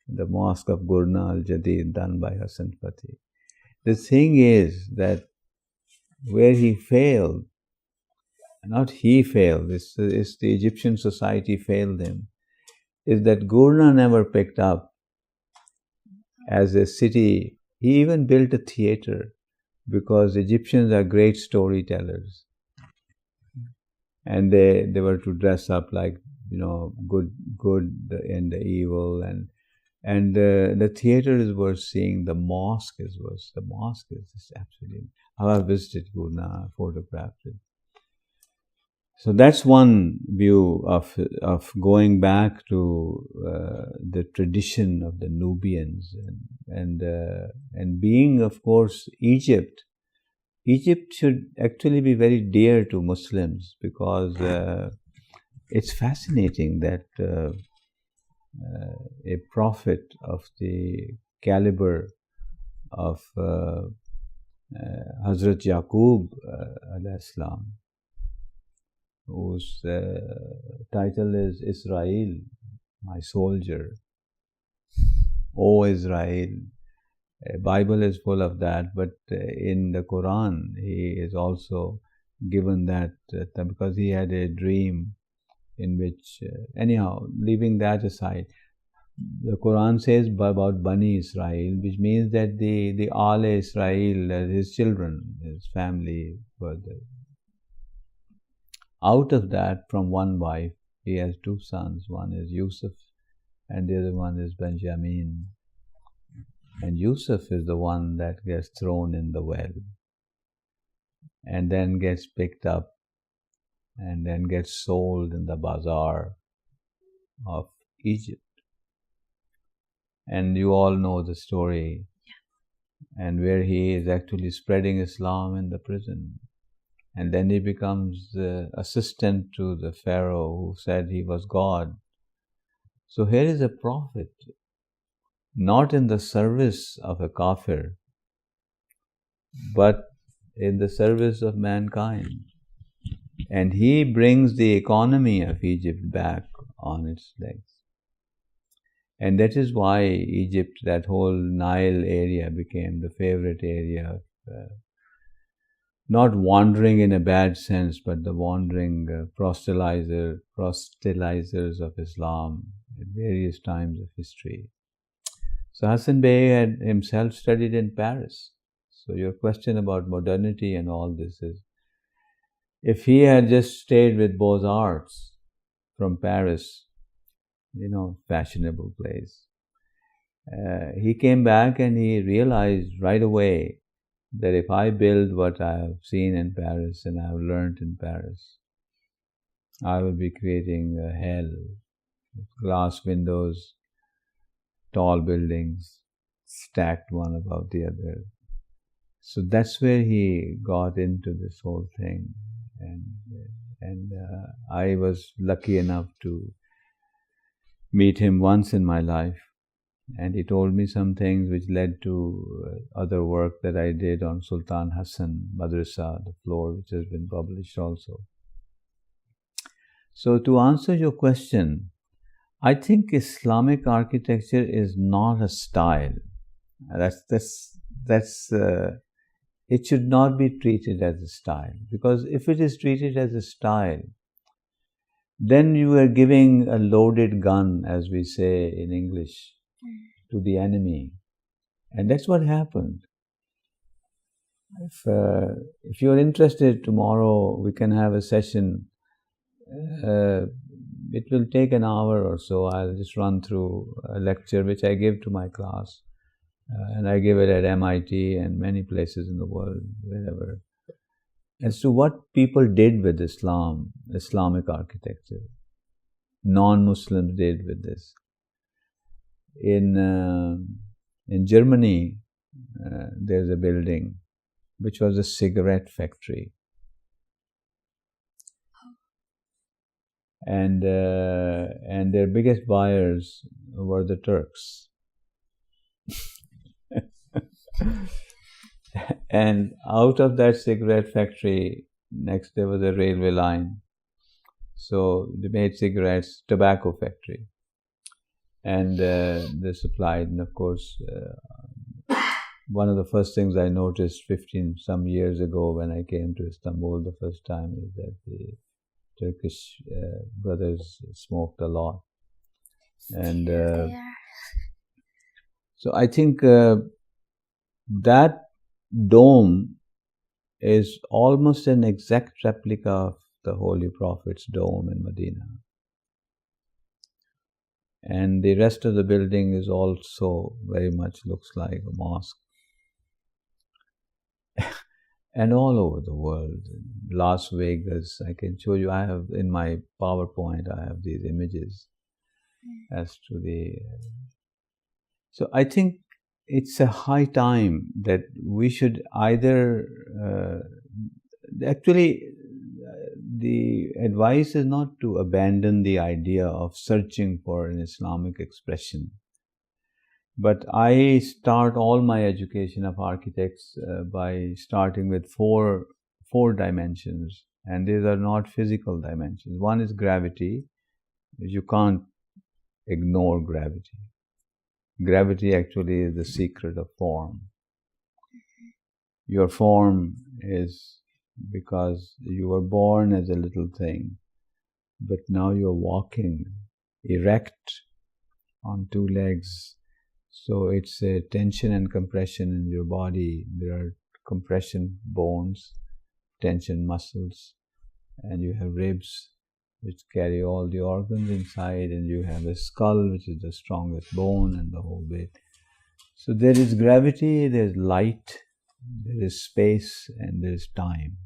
The Mosque of Gurna al-Jadid, done by Hassan Fatih. The thing is that where he failed, not he failed, it's the Egyptian society failed him, is that Gurna never picked up as a city. He even built a theater because Egyptians are great storytellers. And they were to dress up like, good and the evil. And the theaters were seeing the mosque is worse. The mosque is just absolutely. I have visited Gurna, photographed it. So that's one view of going back to the tradition of the Nubians and being, of course, Egypt. Egypt should actually be very dear to Muslims because it's fascinating that a prophet of the caliber of Hazrat Yaqub alayhi salam, whose title is Israel, my soldier. O Israel. Bible is full of that, but in the Quran he is also given that because he had a dream in which, anyhow, leaving that aside, the Quran says about Bani Israel, which means that the Ale Israel, his children, his family, were there. Out of that, from one wife, he has two sons. One is Yusuf and the other one is Benjamin. And Yusuf is the one that gets thrown in the well and then gets picked up and then gets sold in the bazaar of Egypt. And you all know the story, and where he is actually spreading Islam in the prison. And then he becomes the assistant to the Pharaoh who said he was God. So here is a prophet, not in the service of a kafir, but in the service of mankind. And he brings the economy of Egypt back on its legs. And that is why Egypt, that whole Nile area, became the favorite area of not wandering in a bad sense, but the wandering proselytizers of Islam at various times of history. So Hassan Bey had himself studied in Paris. So your question about modernity and all this is, if he had just stayed with Beaux-Arts from Paris, fashionable place, he came back and he realized right away that if I build what I have seen in Paris and I have learned in Paris, I will be creating a hell. Glass windows, tall buildings, stacked one above the other. So that's where he got into this whole thing. And I was lucky enough to meet him once in my life. And he told me some things which led to other work that I did on Sultan Hassan Madrasa, the floor, which has been published also. So to answer your question, I think Islamic architecture is not a style. It should not be treated as a style, because if it is treated as a style, then you are giving a loaded gun, as we say in English, to the enemy. And that's what happened. If you're interested, tomorrow we can have a session. It will take an hour or so. I'll just run through a lecture which I give to my class. And I give it at MIT and many places in the world, wherever, as to what people did with Islam, Islamic architecture. Non-Muslims did with this. In In Germany, there's a building which was a cigarette factory. And their biggest buyers were the Turks. And out of that cigarette factory, next there was a railway line. So they made cigarettes, tobacco factory. And they supplied, and of course, one of the first things I noticed 15 some years ago when I came to Istanbul the first time is that the Turkish brothers smoked a lot. And so I think that dome is almost an exact replica of the Holy Prophet's dome in Medina. And the rest of the building is also very much looks like a mosque. And all over the world, Las Vegas, I can show you, I have in my PowerPoint, I have these images as to the... So I think it's a high time that we should either... the advice is not to abandon the idea of searching for an Islamic expression. But I start all my education of architects by starting with four dimensions, and these are not physical dimensions. One is gravity. You can't ignore gravity. Gravity actually is the secret of form. Your form is because you were born as a little thing, but now you're walking erect on two legs. So it's a tension and compression in your body. There are compression bones, tension muscles, and you have ribs which carry all the organs inside, and you have a skull which is the strongest bone and the whole bit. So there is gravity, there is light, there is space, and there is time.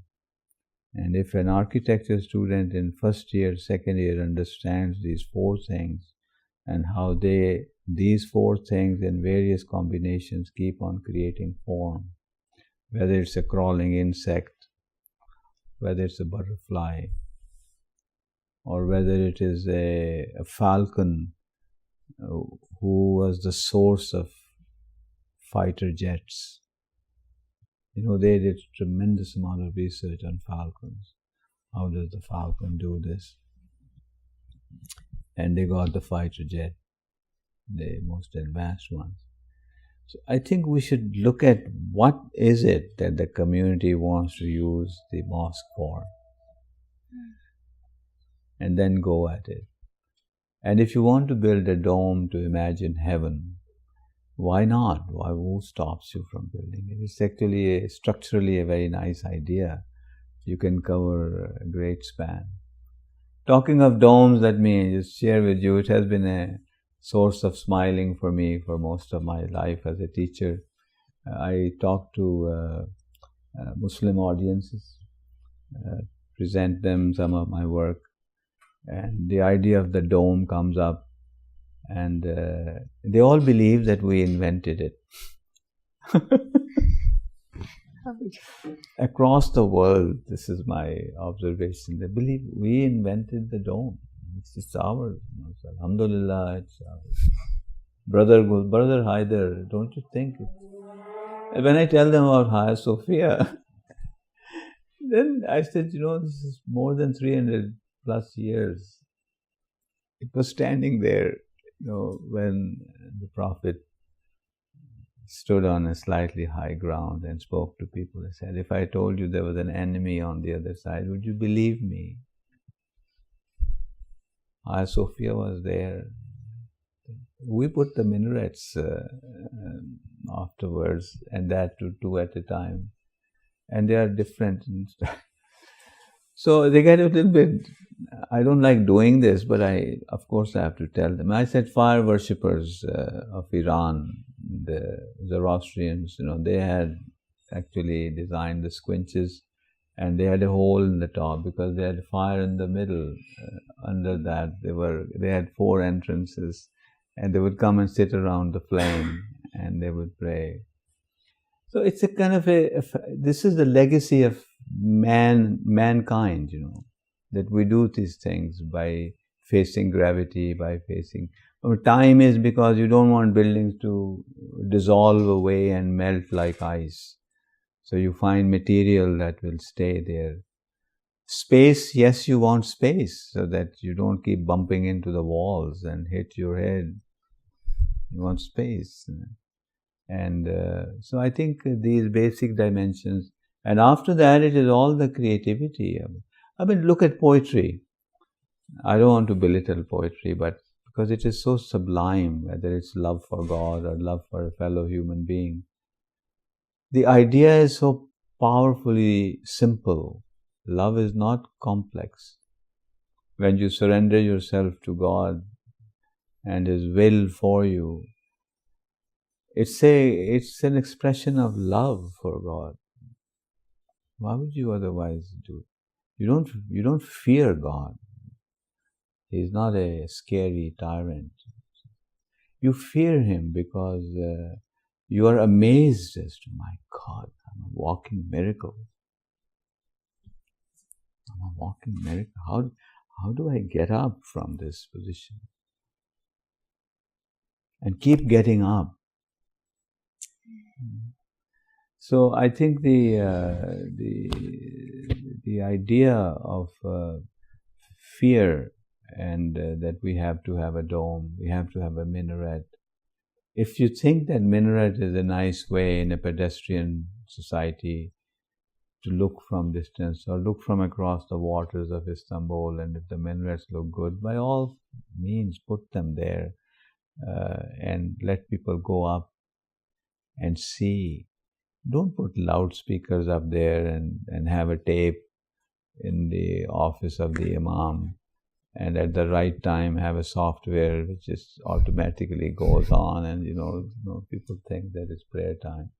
And if an architecture student in first year, second year understands these four things and how these four things in various combinations keep on creating form, whether it's a crawling insect, whether it's a butterfly, or whether it is a falcon who was the source of fighter jets. You know, they did a tremendous amount of research on falcons. How does the falcon do this? And they got the fighter jet, the most advanced ones. So I think we should look at what is it that the community wants to use the mosque for, and then go at it. And if you want to build a dome to imagine heaven, why not? Who stops you from building it? It's actually structurally a very nice idea. You can cover a great span. Talking of domes, let me just share with you, it has been a source of smiling for me for most of my life as a teacher. I talk to Muslim audiences, present them some of my work, and the idea of the dome comes up, and they all believe that we invented it. Across the world, this is my observation, they believe we invented the dome. It's ours. Alhamdulillah, it's ours. Brother Haider, don't you think? And when I tell them about Hagia Sophia, then I said, this is more than 300 plus years. It was standing there, when the Prophet stood on a slightly high ground and spoke to people. He said, if I told you there was an enemy on the other side, would you believe me? Hagia Sophia was there. We put the minarets afterwards, and that to two at a time. And they are different. So they get a little bit, I don't like doing this, but of course I have to tell them. I said fire worshippers of Iran, the Zoroastrians, they had actually designed the squinches, and they had a hole in the top because they had fire in the middle. Under that, they had 4 entrances, and they would come and sit around the flame, and they would pray. So it's a kind of this is the legacy of mankind, that we do these things by facing gravity, by facing... Time is because you don't want buildings to dissolve away and melt like ice. So you find material that will stay there. Space, yes, you want space so that you don't keep bumping into the walls and hit your head. You want space. And so I think these basic dimensions, and after that it is all the creativity. I mean, look at poetry. I don't want to belittle poetry, but because it is so sublime, whether it's love for God or love for a fellow human being. The idea is so powerfully simple. Love is not complex. When you surrender yourself to God and His will for you, it's an expression of love for God. Why would you otherwise do it? You don't fear God. He's not a scary tyrant. You fear Him because you are amazed as to, my God, I'm a walking miracle. I'm a walking miracle. How do I get up from this position? And keep getting up. So I think the idea of fear and that we have to have a dome, we have to have a minaret. If you think that minaret is a nice way in a pedestrian society to look from distance or look from across the waters of Istanbul, and if the minarets look good, by all means put them there and let people go up and see. Don't put loudspeakers up there and have a tape in the office of the imam, and at the right time have a software which just automatically goes on, and people think that it's prayer time.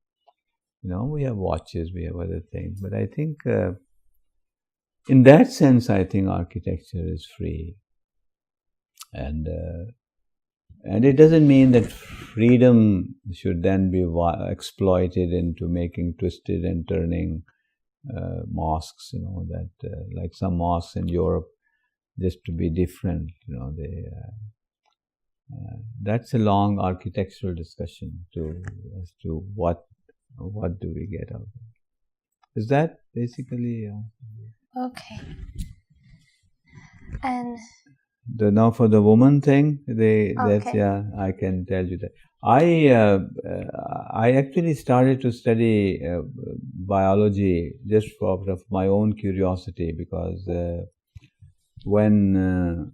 We have watches, we have other things, but I think in that sense, I think architecture is free, and it doesn't mean that freedom should then be exploited into making twisted and turning mosques, that like some mosques in Europe, just to be different, that's a long architectural discussion as to what do we get out of it. Is that basically... Okay. And... Now for the woman thing, okay. I can tell you that. I actually started to study biology just for my own curiosity, because when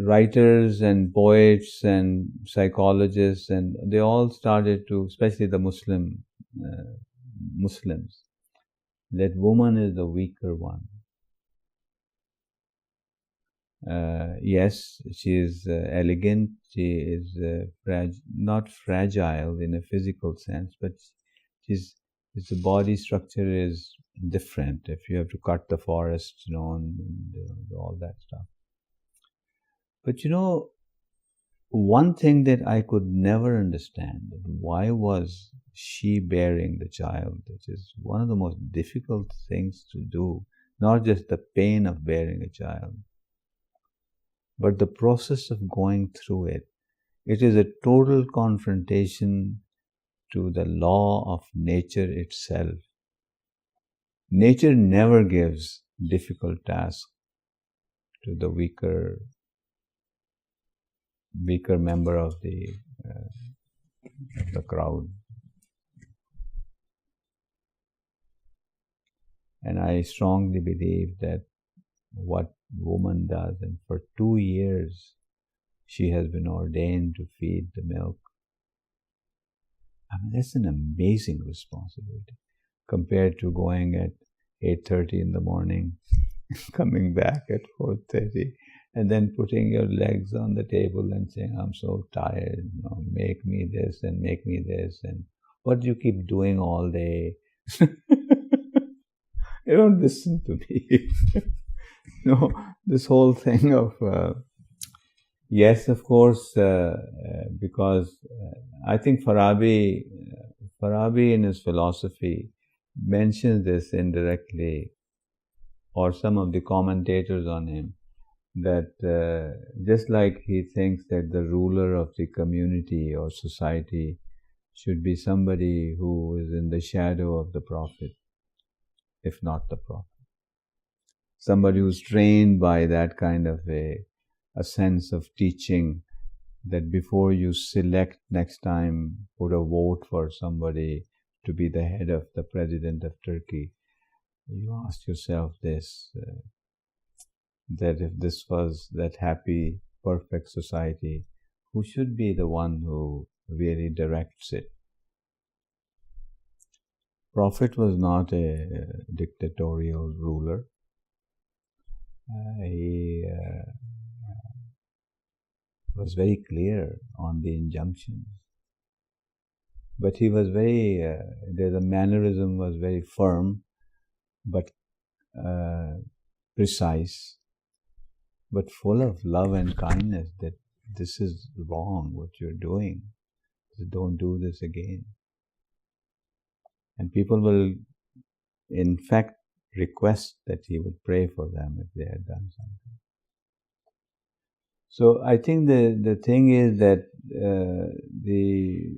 writers and poets and psychologists, and they all started to, especially the Muslims, that woman is the weaker one. Yes, she is elegant, she is not fragile in a physical sense, but the body structure is different. If you have to cut the forest, and all that stuff. But one thing that I could never understand, why was she bearing the child, which is one of the most difficult things to do, not just the pain of bearing a child, but the process of going through it. It is a total confrontation to the law of nature itself. Nature never gives difficult tasks to the weaker member of the crowd. And I strongly believe that what woman does, and for 2 years she has been ordained to feed the milk. I mean, that's an amazing responsibility compared to going at 8:30 in the morning, coming back at 4:30, and then putting your legs on the table and saying, I'm so tired, make me this and make me this, and what do you keep doing all day? You don't listen to me. This whole thing of, Yes, of course, because I think Farabi in his philosophy mentions this indirectly, or some of the commentators on him, that just like he thinks that the ruler of the community or society should be somebody who is in the shadow of the Prophet, if not the Prophet. Somebody who's trained by that kind of a sense of teaching, that before you select next time, put a vote for somebody to be the head of the president of Turkey, you ask yourself this, that if this was that happy, perfect society, who should be the one who really directs it? Prophet was not a dictatorial ruler. He was very clear on the injunctions. But he was the mannerism was very firm, but precise, but full of love and kindness, that this is wrong, what you're doing. Don't do this again. And people will, in fact, request that he would pray for them if they had done something. So I think the thing is that the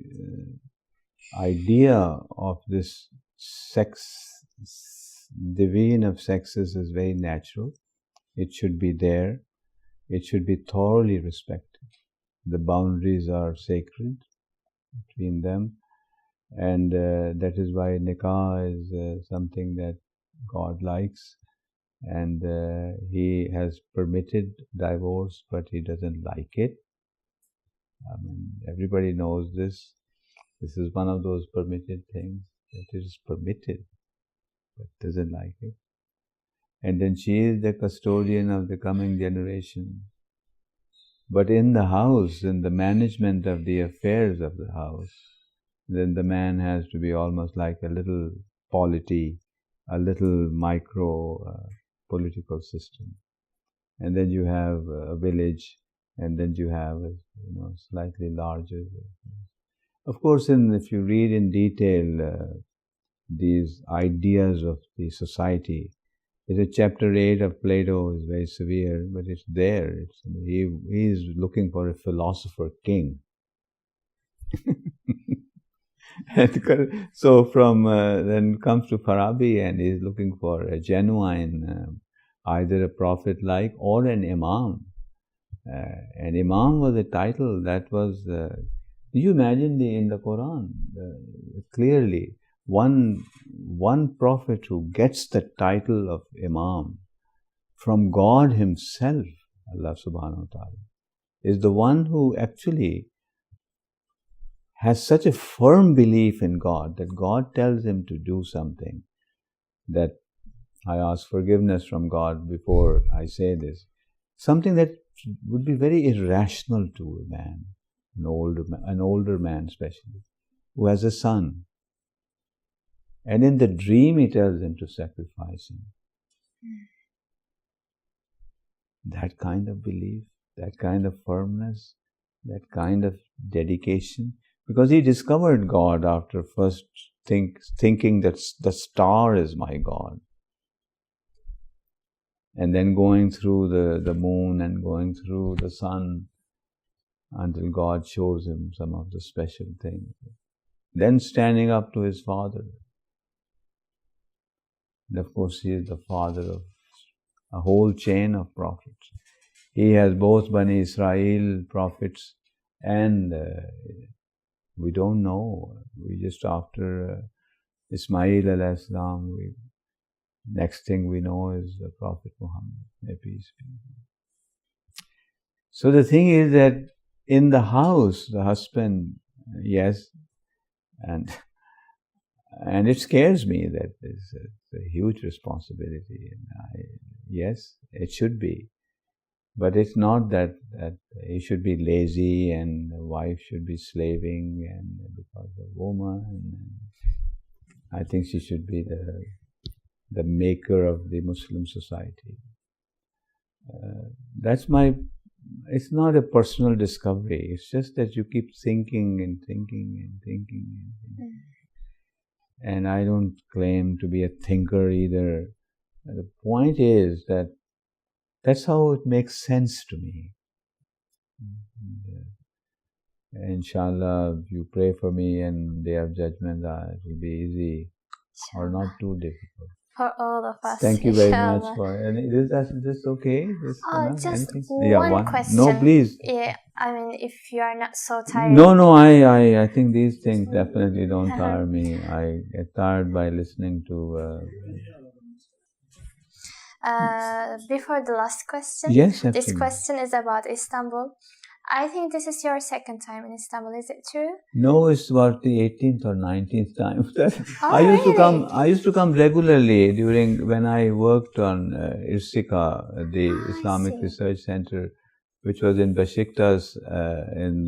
idea of this division of sexes is very natural. It should be there. It should be thoroughly respected. The boundaries are sacred between them, and that is why nikah is something that God likes, and He has permitted divorce, but He doesn't like it. I mean, everybody knows this. This is one of those permitted things that it is permitted, but doesn't like it. And then she is the custodian of the coming generation. But in the house, in the management of the affairs of the house, then the man has to be almost like a little polity, a little micro political system. And then you have a village, and then you have a slightly larger. Of course, if you read in detail these ideas of the society, chapter 8 of Plato is very severe, but it's there. He is looking for a philosopher king. So then comes to Farabi, and he's looking for a genuine, either a prophet-like or an imam. An imam was a title that was. You imagine in the Quran clearly one prophet who gets the title of imam from God Himself, Allah Subhanahu wa Taala, is the one who actually has such a firm belief in God that God tells him to do something, that I ask forgiveness from God before I say this, something that would be very irrational to a man, an older man especially, who has a son. And in the dream he tells him to sacrifice him. That kind of belief, that kind of firmness, that kind of dedication, because he discovered God after first thinking that the star is my God, and then going through the moon and going through the sun until God shows him some of the special things. Then standing up to his father. And of course, he is the father of a whole chain of prophets. He has both Bani Israel prophets, and we don't know. We just after Ismail alayhi salam, next thing we know is the Prophet Muhammad, may peace be upon him. So the thing is that in the house, the husband, yes, and it scares me that it's a huge responsibility. Yes, it should be. But it's not that he should be lazy and the wife should be slaving and because of woman. I think she should be the maker of the Muslim society. That's my it's not a personal discovery. It's just that you keep thinking and thinking and thinking and thinking. And I don't claim to be a thinker either. The point is that that's how it makes sense to me. Inshallah, you pray for me and Day of Judgment, it will be easy or not too difficult. For all of us. Thank you very inshallah. much for. And is this okay? Just yeah, one question. No, please. Yeah, I mean, if you are not so tired. No, I think these things definitely don't tire me. I get tired by listening to. Before the last question, yes, this question is about Istanbul. I think this is your second time in Istanbul. Is it true? No, it's about the 18th or 19th time. I used to come regularly during when I worked on IRSICA, the Islamic Research Center, which was in Beşiktaş, in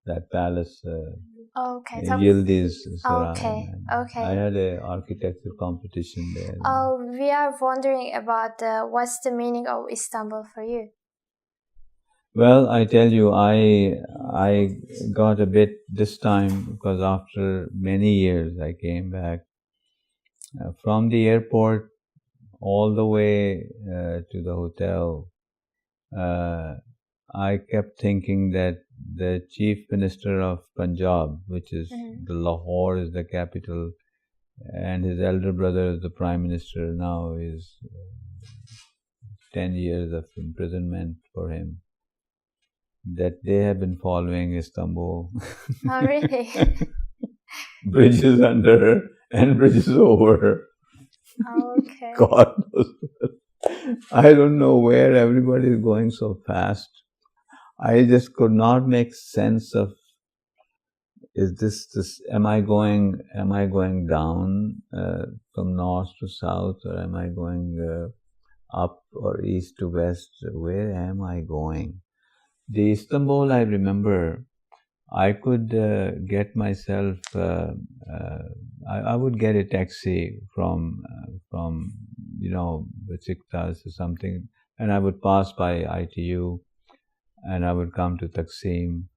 that palace. Yildiz Saray. Okay. I had an architecture competition there. We are wondering about what's the meaning of Istanbul for you? Well, I tell you, I got a bit this time because after many years I came back from the airport all the way to the hotel. I kept thinking that the Chief Minister of Punjab, which is the Lahore is the capital, and his elder brother is the Prime Minister now, is 10 years of imprisonment for him. That they have been following Istanbul. Oh, really? Bridges under and bridges over. Okay. God knows. I don't know where everybody is going so fast. I just could not make sense of, is this, am I going down from north to south, or am I going up or east to west? Where am I going? The Istanbul, I remember, I could get myself, I would get a taxi from Beşiktaş or something, and I would pass by ITU, and I would come to Taksim,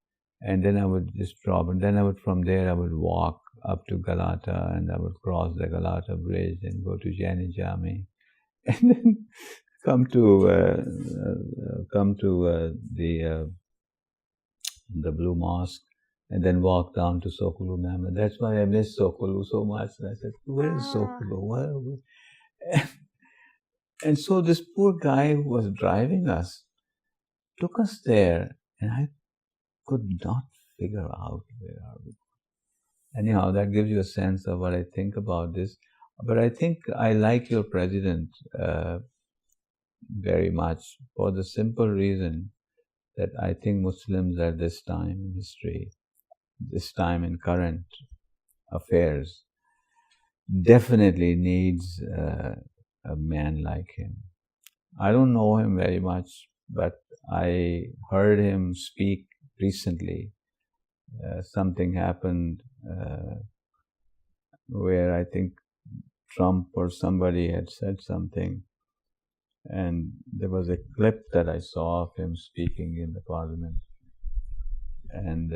and then I would just drop, and then from there I would walk up to Galata, and I would cross the Galata Bridge and go to Jani Jami, and then come to the Blue Mosque, and then walk down to Sokulu Mehmed. That's why I miss Sokulu so much. And I said, where is Sokulu? Where? And so this poor guy who was driving us took us there, and I could not figure out where are we. Anyhow, that gives you a sense of what I think about this. But I think I like your president very much for the simple reason that I think Muslims at this time in history, this time in current affairs, definitely needs a man like him. I don't know him very much, but I heard him speak recently. Something happened where I think Trump or somebody had said something, and there was a clip that I saw of him speaking in the parliament, and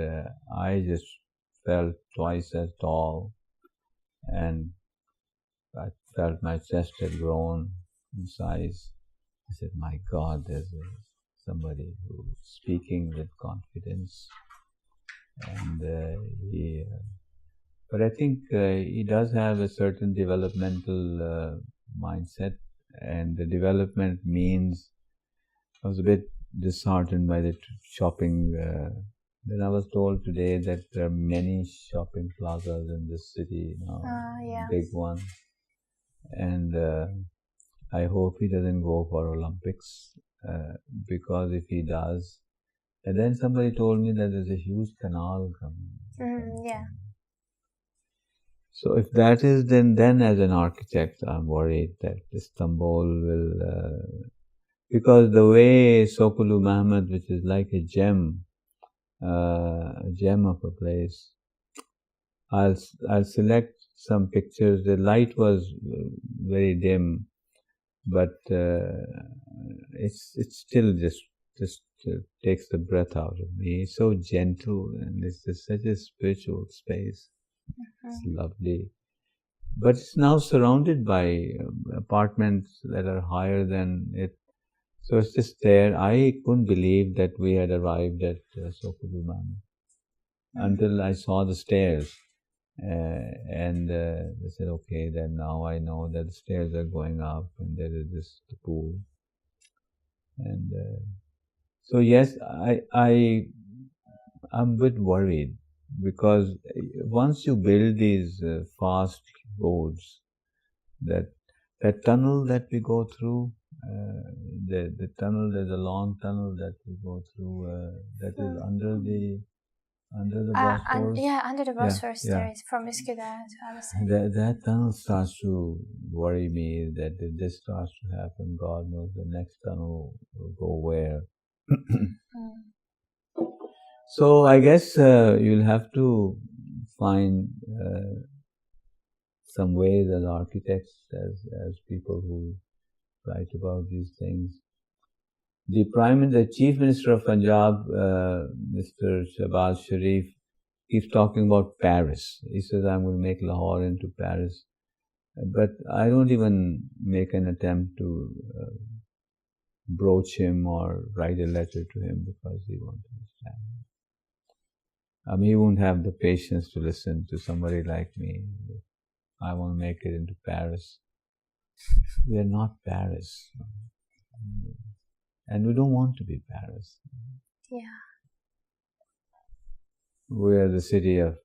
I just felt twice as tall, and I felt my chest had grown in size. I said, my God, there's somebody who's speaking with confidence, and but I think he does have a certain developmental mindset, and the development means, I was a bit disheartened by the shopping. Then I was told today that there are many shopping plazas in this city now, big ones, and I hope he doesn't go for Olympics, because if he does, and then somebody told me that there's a huge canal coming. So if that is, then as an architect, I'm worried that Istanbul will, because the way Sokulu Mehmed, which is like a gem of a place, I'll select some pictures. The light was very dim, but it's still just just takes the breath out of me. It's so gentle, and it's just such a spiritual space. It's lovely. But it's now surrounded by apartments that are higher than it. So it's just there. I couldn't believe that we had arrived at Sokudumani until I saw the stairs. And I said, okay, then now I know that the stairs are going up and there is this pool. And so yes, I'm a bit worried because once you build these fast roads, that tunnel that we go through, the tunnel, there's a long tunnel that we go through that is under the Bosphorus. Under the Bosphorus there is from Üsküdar to Alasya. That tunnel starts to worry me that if this starts to happen, God knows the next tunnel will go where. So I guess you'll have to find some ways as architects, as people who write about these things. The Chief Minister of Punjab, Mr. Shahbaz Sharif, keeps talking about Paris. He says, I'm going to make Lahore into Paris. But I don't even make an attempt to broach him or write a letter to him because he won't understand. He won't have the patience to listen to somebody like me. I want to make it into Paris. We are not Paris. And we don't want to be Paris. Yeah. We are the city of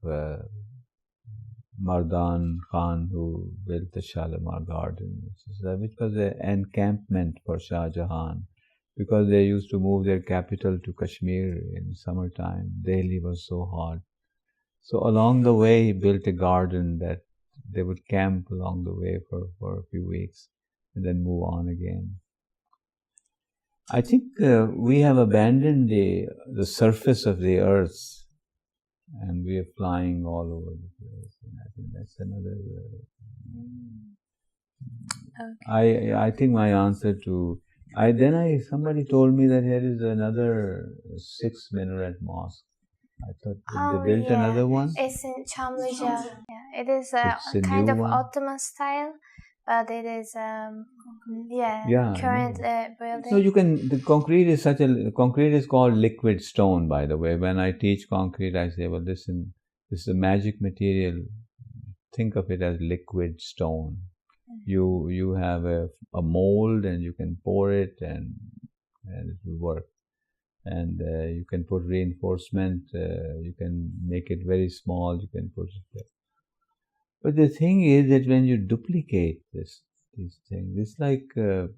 Mardan Khan, who built the Shalimar Garden, which was an encampment for Shah Jahan, because they used to move their capital to Kashmir in summertime. Delhi was so hot. So along the way, he built a garden that they would camp along the way for a few weeks and then move on again. I think we have abandoned the surface of the earth, and we are flying all over the place. And I think that's another. Okay. I think my answer to somebody told me that here is another 6 minaret mosque. I thought they built another one. It's in Çamlıca. Yeah, it is a kind of one. Ottoman style. But it is current building. So the concrete is called liquid stone, by the way. When I teach concrete, I say, well, listen, this is a magic material. Think of it as liquid stone. You have a mold and you can pour it and it will work. And you can put reinforcement, you can make it very small, you can put it there. But the thing is that when you duplicate these things, it's like the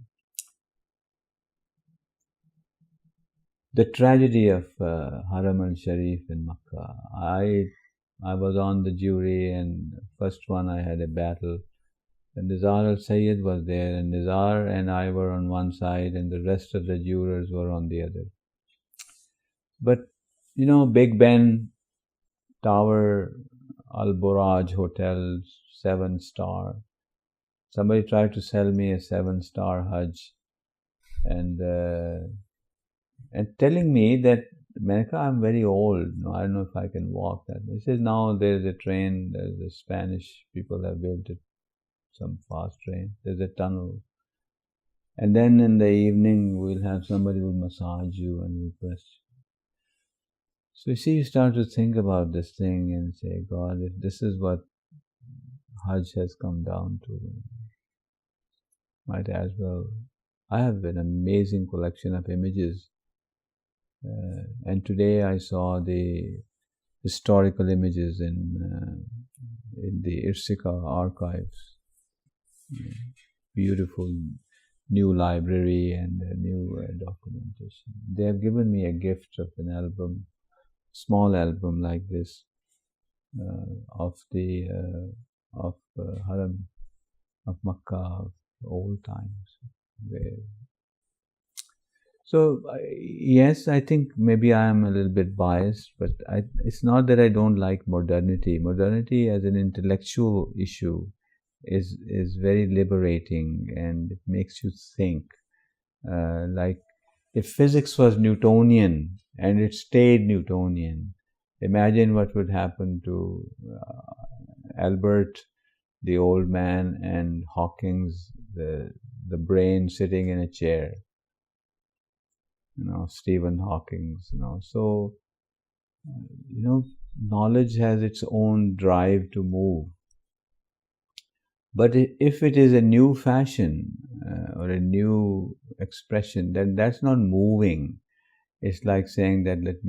tragedy of Haram al-Sharif in Makkah. I was on the jury, and first one I had a battle. And Nizar al-Sayyid was there, and Nizar and I were on one side, and the rest of the jurors were on the other. But, Big Ben, Tower, Al-Buraj Hotel, 7-star. Somebody tried to sell me a 7-star Hajj, and telling me that, America, I'm very old. No, I don't know if I can walk that. He says, now there's a train, there's a Spanish people have built it, some fast train. There's a tunnel. And then in the evening, we'll have somebody who will massage you and will press you. So you see, you start to think about this thing and say, God, if this is what Hajj has come down to, might as well. I have an amazing collection of images. And today I saw the historical images in the Irsika archives. Beautiful new library and new documentation. They have given me a gift of an album, small album like this, of the Haram of Makkah of old times. So yes, I think maybe I am a little bit biased, but it's not that I don't like modernity. Modernity as an intellectual issue is very liberating, and it makes you think. Like if physics was Newtonian and it stayed Newtonian, imagine what would happen to Albert, the old man, and Hawking's, the brain sitting in a chair. Stephen Hawking's, So, knowledge has its own drive to move. But if it is a new fashion or a new expression, then that's not moving. It's like saying that let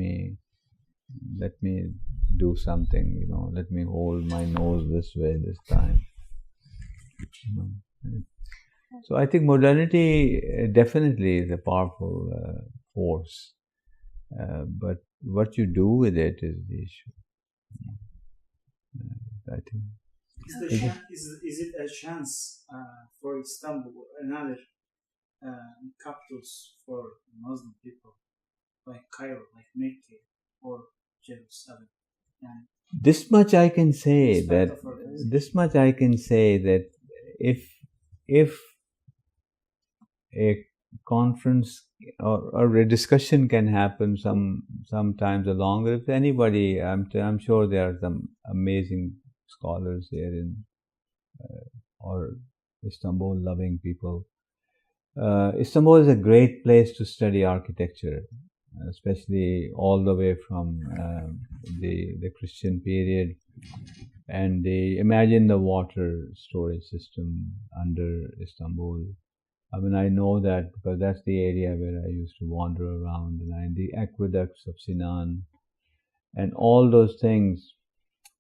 me do something, let me hold my nose this way this time. So I think modernity definitely is a powerful force, but what you do with it is the issue. I think. Is it a chance for Istanbul or another capitals for Muslim people, like Cairo, like Mecca, or Jerusalem? This much I can say that if a conference or a discussion can happen sometimes along, if anybody, I'm sure there are some amazing scholars here in or Istanbul loving people. Istanbul is a great place to study architecture, especially all the way from the Christian period, and imagine the water storage system under Istanbul. I mean, I know that because that's the area where I used to wander around, and the aqueducts of Sinan and all those things.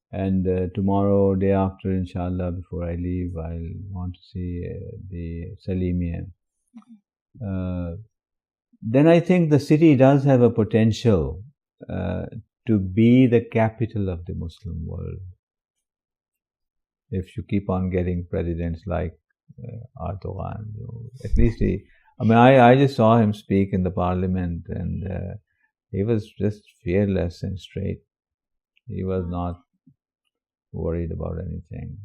And tomorrow, day after, inshallah, before I leave, I'll want to see the Salimia. Then I think the city does have a potential to be the capital of the Muslim world. If you keep on getting presidents like Erdogan, at least I just saw him speak in the parliament, and he was just fearless and straight. He was not worried about anything.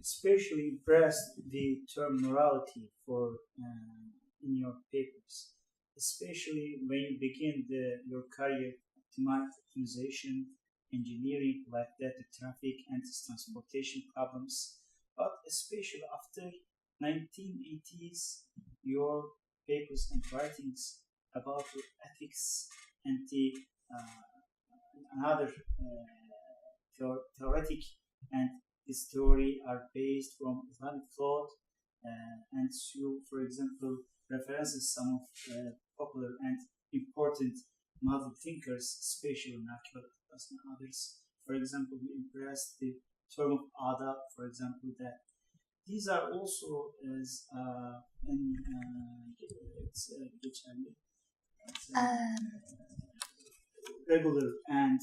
Especially impressed the term morality in your papers, especially when you begin your career optimization, engineering, like that, the traffic and transportation problems, but especially after 1980s, your papers and writings about the ethics and the another theoretic and this theory are based from Islamic thought, and you, for example, references some of popular and important Muslim thinkers, especially Nakhl and others. For example, we impressed the term of adab, for example, that these are also as regular and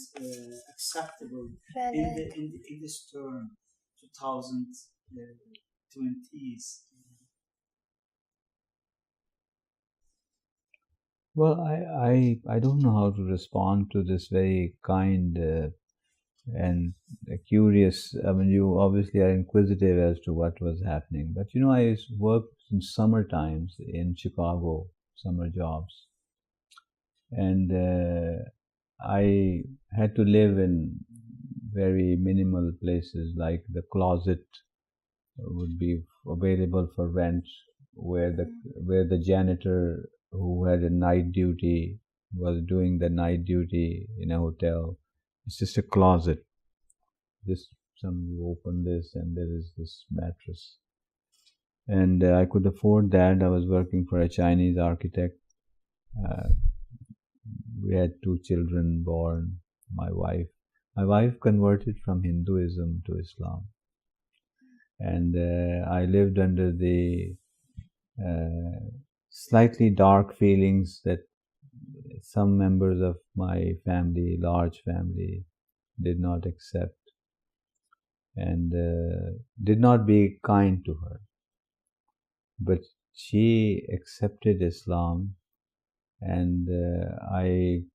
acceptable in this term 2020s. Well, I don't know how to respond to this very kind and curious. I mean, you obviously are inquisitive as to what was happening. But I worked in summer times in Chicago, summer jobs, and I had to live in very minimal places, like the closet would be available for rent, where the janitor who had a night duty was doing the night duty in a hotel. It's just a closet. You open this and there is this mattress. And I could afford that. I was working for a Chinese architect. We had 2 children born. My wife converted from Hinduism to Islam. And I lived under the slightly dark feelings that some members of my family, large family, did not accept and did not be kind to her. But she accepted Islam, and I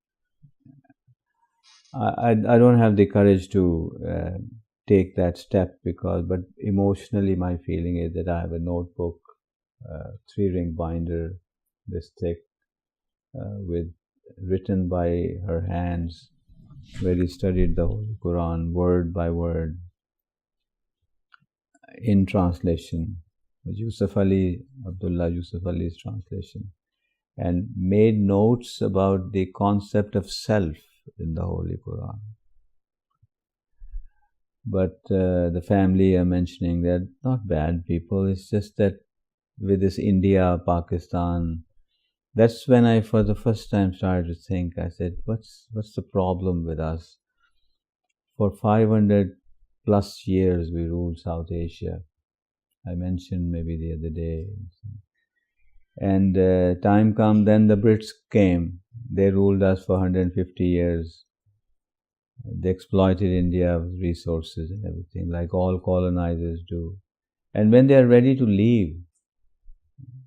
don't have the courage to take that step but emotionally my feeling is that I have a notebook 3-ring binder, this thick, with written by her hands, where he studied the Holy Quran word by word in translation, Abdullah Yusuf Ali's translation, and made notes about the concept of self in the Holy Quran. But the family are mentioning they're not bad people. It's just that with this India, Pakistan, that's when I for the first time started to think. I said, what's the problem with us? For 500 plus years we ruled South Asia. I mentioned maybe the other day. And time come, then the Brits came. They ruled us for 150 years. They exploited India with resources and everything, like all colonizers do. And when they are ready to leave,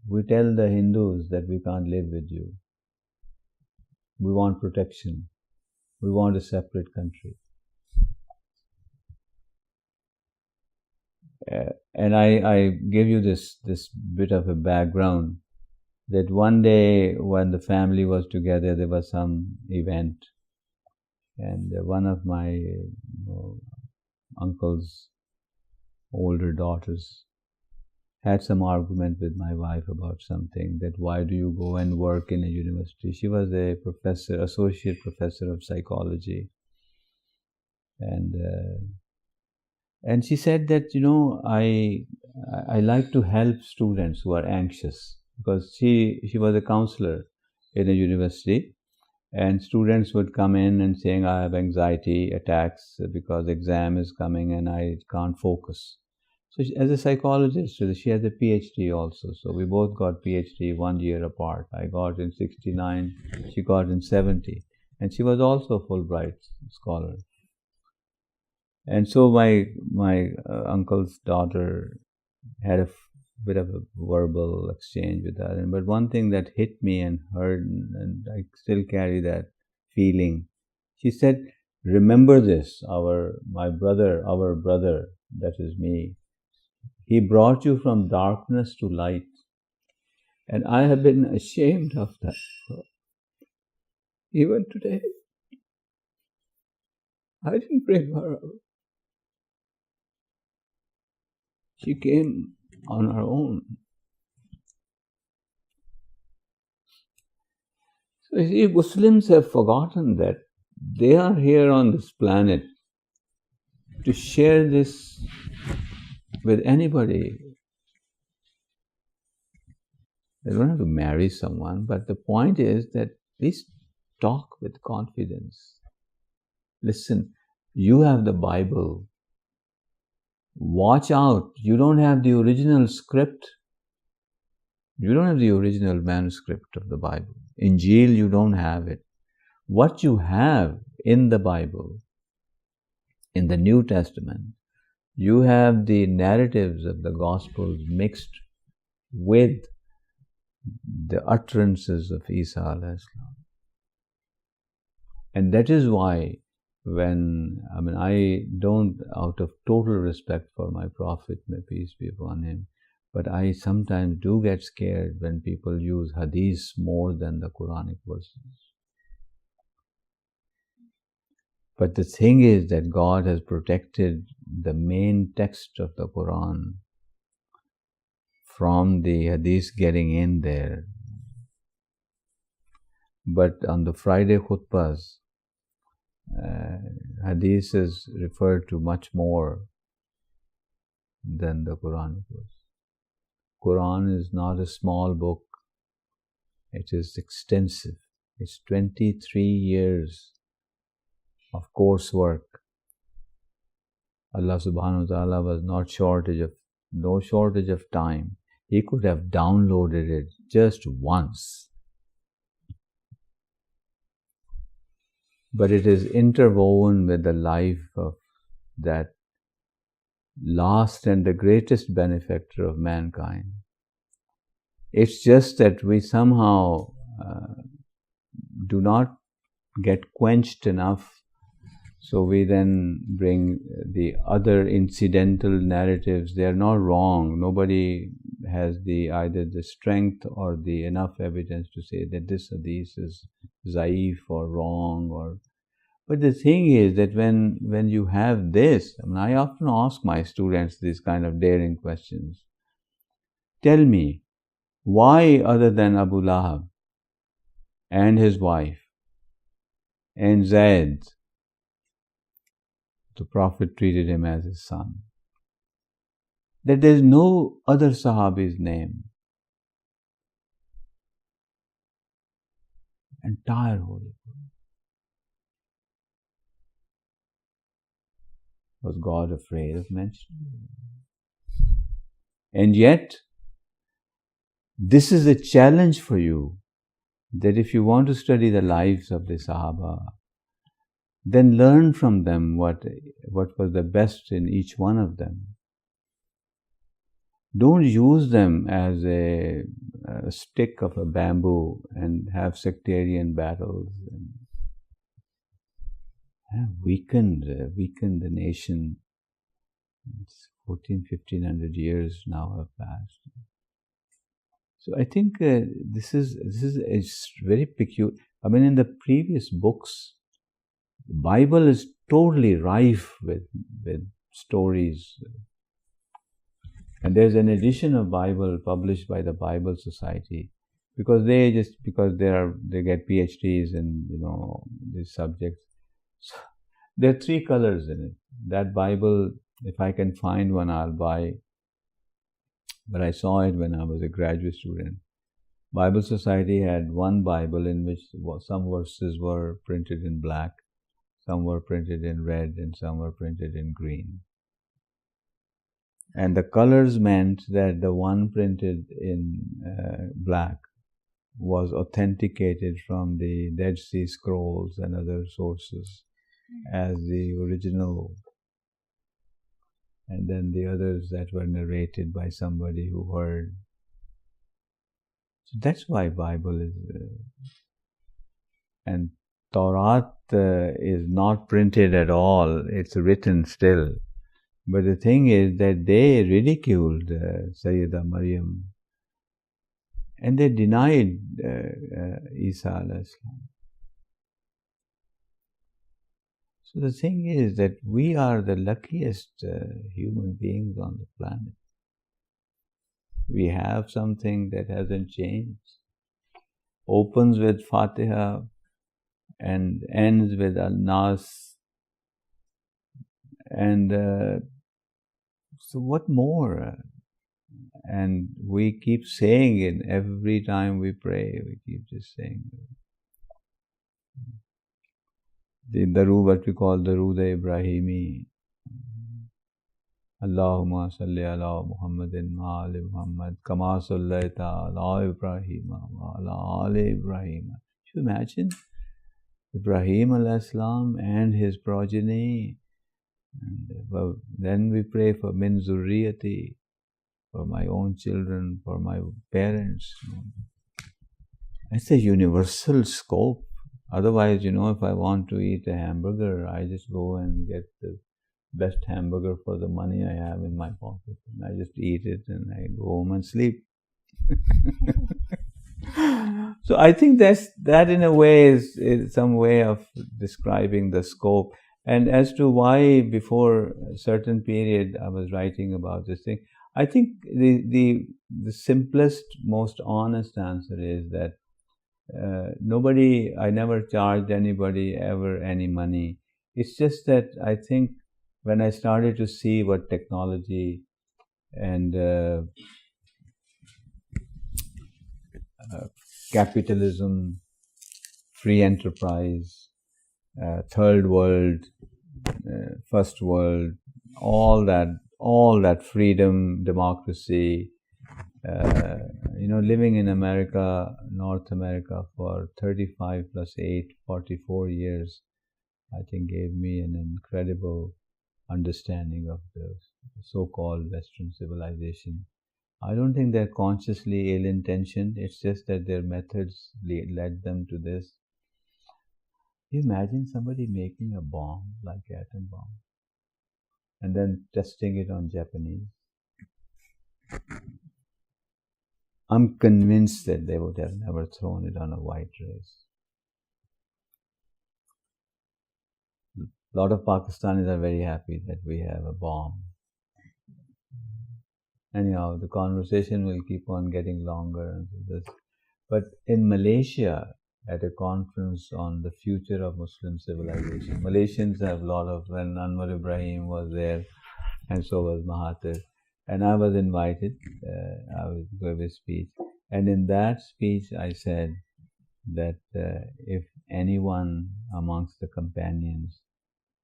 we tell the Hindus that we can't live with you. We want protection. We want a separate country. And I give you this bit of a background, that one day when the family was together, there was some event. And one of my uncle's older daughters had some argument with my wife about something, that why do you go and work in a university? She was a professor, associate professor of psychology. And she said that, I like to help students who are anxious, because she was a counselor in a university. And students would come in and saying, I have anxiety attacks because exam is coming and I can't focus. So she, as a psychologist, she has a PhD also. So we both got PhD 1 year apart. I got in 69, she got in 70. And she was also a Fulbright scholar. And so my uncle's daughter had a bit of a verbal exchange with her. But one thing that hit me and hurt, and I still carry that feeling, she said, remember this, our brother, that is me, he brought you from darkness to light. And I have been ashamed of that. Even today, I didn't bring her out. She came on her own. So you see, Muslims have forgotten that they are here on this planet to share this with anybody. They don't have to marry someone, but the point is that please talk with confidence. Listen, you have the Bible. Watch out, you don't have the original script. You don't have the original manuscript of the Bible. Injil, you don't have it. What you have in the Bible, in the New Testament, you have the narratives of the Gospels mixed with the utterances of Isa alayhi salam. And that is why I don't, out of total respect for my Prophet, may peace be upon him, but I sometimes do get scared when people use hadiths more than the Quranic verses. But the thing is that God has protected the main text of the Quran from the hadiths getting in there. But on the Friday khutbahs, hadith is referred to much more than the Quranic verse. Quran is not a small book. It is extensive. It's 23 years of coursework. Allah subhanahu wa ta'ala was no shortage of time. He could have downloaded it just once. But it is interwoven with the life of that last and the greatest benefactor of mankind. It's just that we somehow do not get quenched enough, so we then bring the other incidental narratives. They are not wrong. Nobody has either the strength or the enough evidence to say that this hadith is zaif or wrong. But the thing is that when you have this, I often ask my students these kind of daring questions. Tell me, why other than Abu Lahab and his wife and Zaid, the Prophet treated him as his son, that there is no other Sahabi's name? Entire Holy Quran. Was God afraid of mentioning? And yet, this is a challenge for you, that if you want to study the lives of the Sahaba, then learn from them what was the best in each one of them. Don't use them as a stick of a bamboo and have sectarian battles and weakened the nation. 1500 years now have passed. So I think this is very peculiar. In the previous books, the Bible is totally rife with stories. And there's an edition of Bible published by the Bible Society, because they get PhDs in these subjects. So there are 3 colors in it. That Bible, if I can find one, I'll buy. But I saw it when I was a graduate student. Bible Society had one Bible in which some verses were printed in black, some were printed in red, and some were printed in green. And the colors meant that the one printed in black was authenticated from the Dead Sea Scrolls and other sources as the original. And then the others that were narrated by somebody who heard. So that's why Bible is... and Torah is not printed at all. It's written still. But the thing is that they ridiculed Sayyidah Maryam, and they denied Isa alayhi salam. So the thing is that we are the luckiest human beings on the planet. We have something that hasn't changed. Opens with Fatiha and ends with Al-Nas. And so what more? And we keep saying it every time we pray. We keep just saying it. The Darood, what we call Darood Ibrahimi. Allahumma salli ala Muhammadin wa ali Muhammad kama sallaita ala Ibrahim wa ala ali Ibrahim. Can you imagine? Ibrahim alayhi salam and his progeny. And then we pray for min zurriyati, for my own children, for my parents. It's a universal scope. Otherwise, if I want to eat a hamburger, I just go and get the best hamburger for the money I have in my pocket. And I just eat it and I go home and sleep. So I think that in a way is some way of describing the scope. And as to why before a certain period I was writing about this thing, I think the simplest, most honest answer is that I never charged anybody ever any money. It's just that I think when I started to see what technology and capitalism, free enterprise, third world, first world, all that freedom, democracy, living in America, North America for 35 plus 8, 44 years, I think gave me an incredible understanding of the so-called Western civilization. I don't think they're consciously ill-intentioned. It's just that their methods led them to this. You imagine somebody making a bomb, like atom bomb, and then testing it on Japanese. I'm convinced that they would have never thrown it on a white race. A lot of Pakistanis are very happy that we have a bomb. Anyhow, the conversation will keep on getting longer. But in Malaysia, at a conference on the future of Muslim civilization, Malaysians have a lot of, when Anwar Ibrahim was there, and so was Mahathir. And I was invited, I was gave a speech. And in that speech, I said that if anyone amongst the companions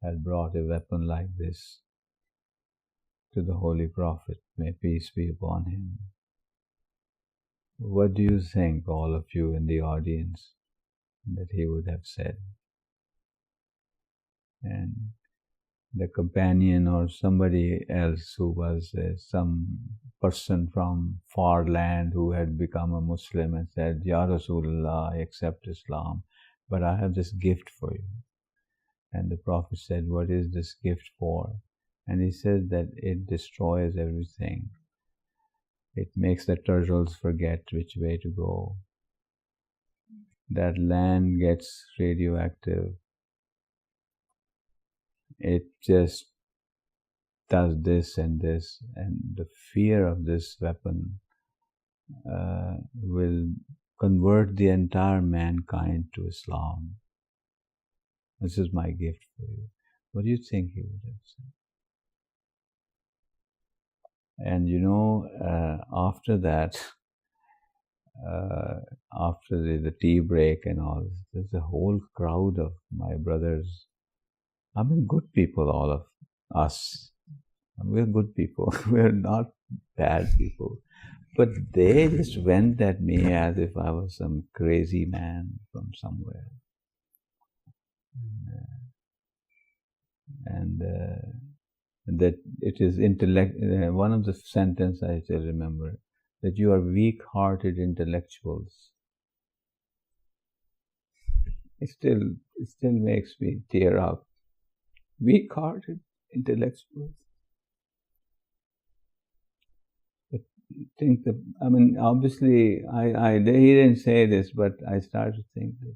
had brought a weapon like this to the Holy Prophet, may peace be upon him, what do you think, all of you in the audience, that he would have said? And the companion or somebody else who was some person from far land who had become a Muslim and said, Ya Rasulullah, I accept Islam, but I have this gift for you. And the Prophet said, what is this gift for? And he said that it destroys everything. It makes the turtles forget which way to go. That land gets radioactive. It just does this, and the fear of this weapon will convert the entire mankind to Islam. This is my gift for you. What do you think he would have said? And after that, after the tea break and all, there's a whole crowd of my brothers. I mean, good people, all of us. We're good people. We're not bad people. But they just went at me as if I was some crazy man from somewhere. And that it is intellect. One of the sentences I still remember, that you are weak-hearted intellectuals. It still makes me tear up. Weak-hearted intellectuals. But think that, I mean, obviously, he didn't say this, but I started to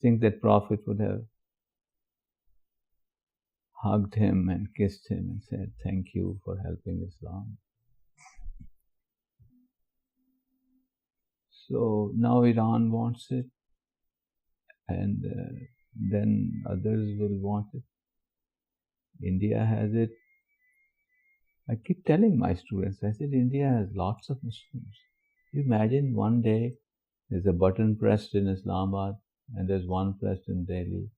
think that Prophet would have hugged him and kissed him and said, thank you for helping Islam. So now Iran wants it, and then others will want it. India has it. I keep telling my students, I said, India has lots of Muslims. You imagine one day there's a button pressed in Islamabad and there's one pressed in Delhi.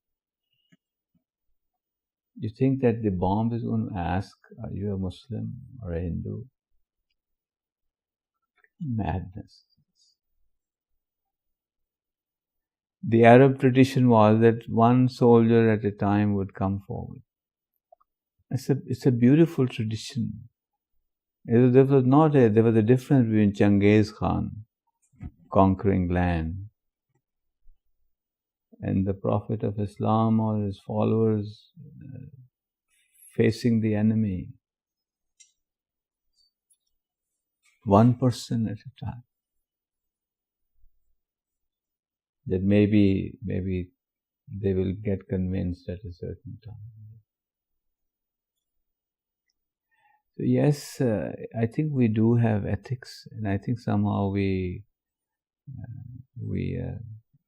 You think that the bomb is going to ask, are you a Muslim or a Hindu? Madness. The Arab tradition was that one soldier at a time would come forward. It's a beautiful tradition. There was a difference between Genghis Khan conquering land and the Prophet of Islam or his followers facing the enemy. One person at a time. That maybe they will get convinced at a certain time. So yes, I think we do have ethics, and I think somehow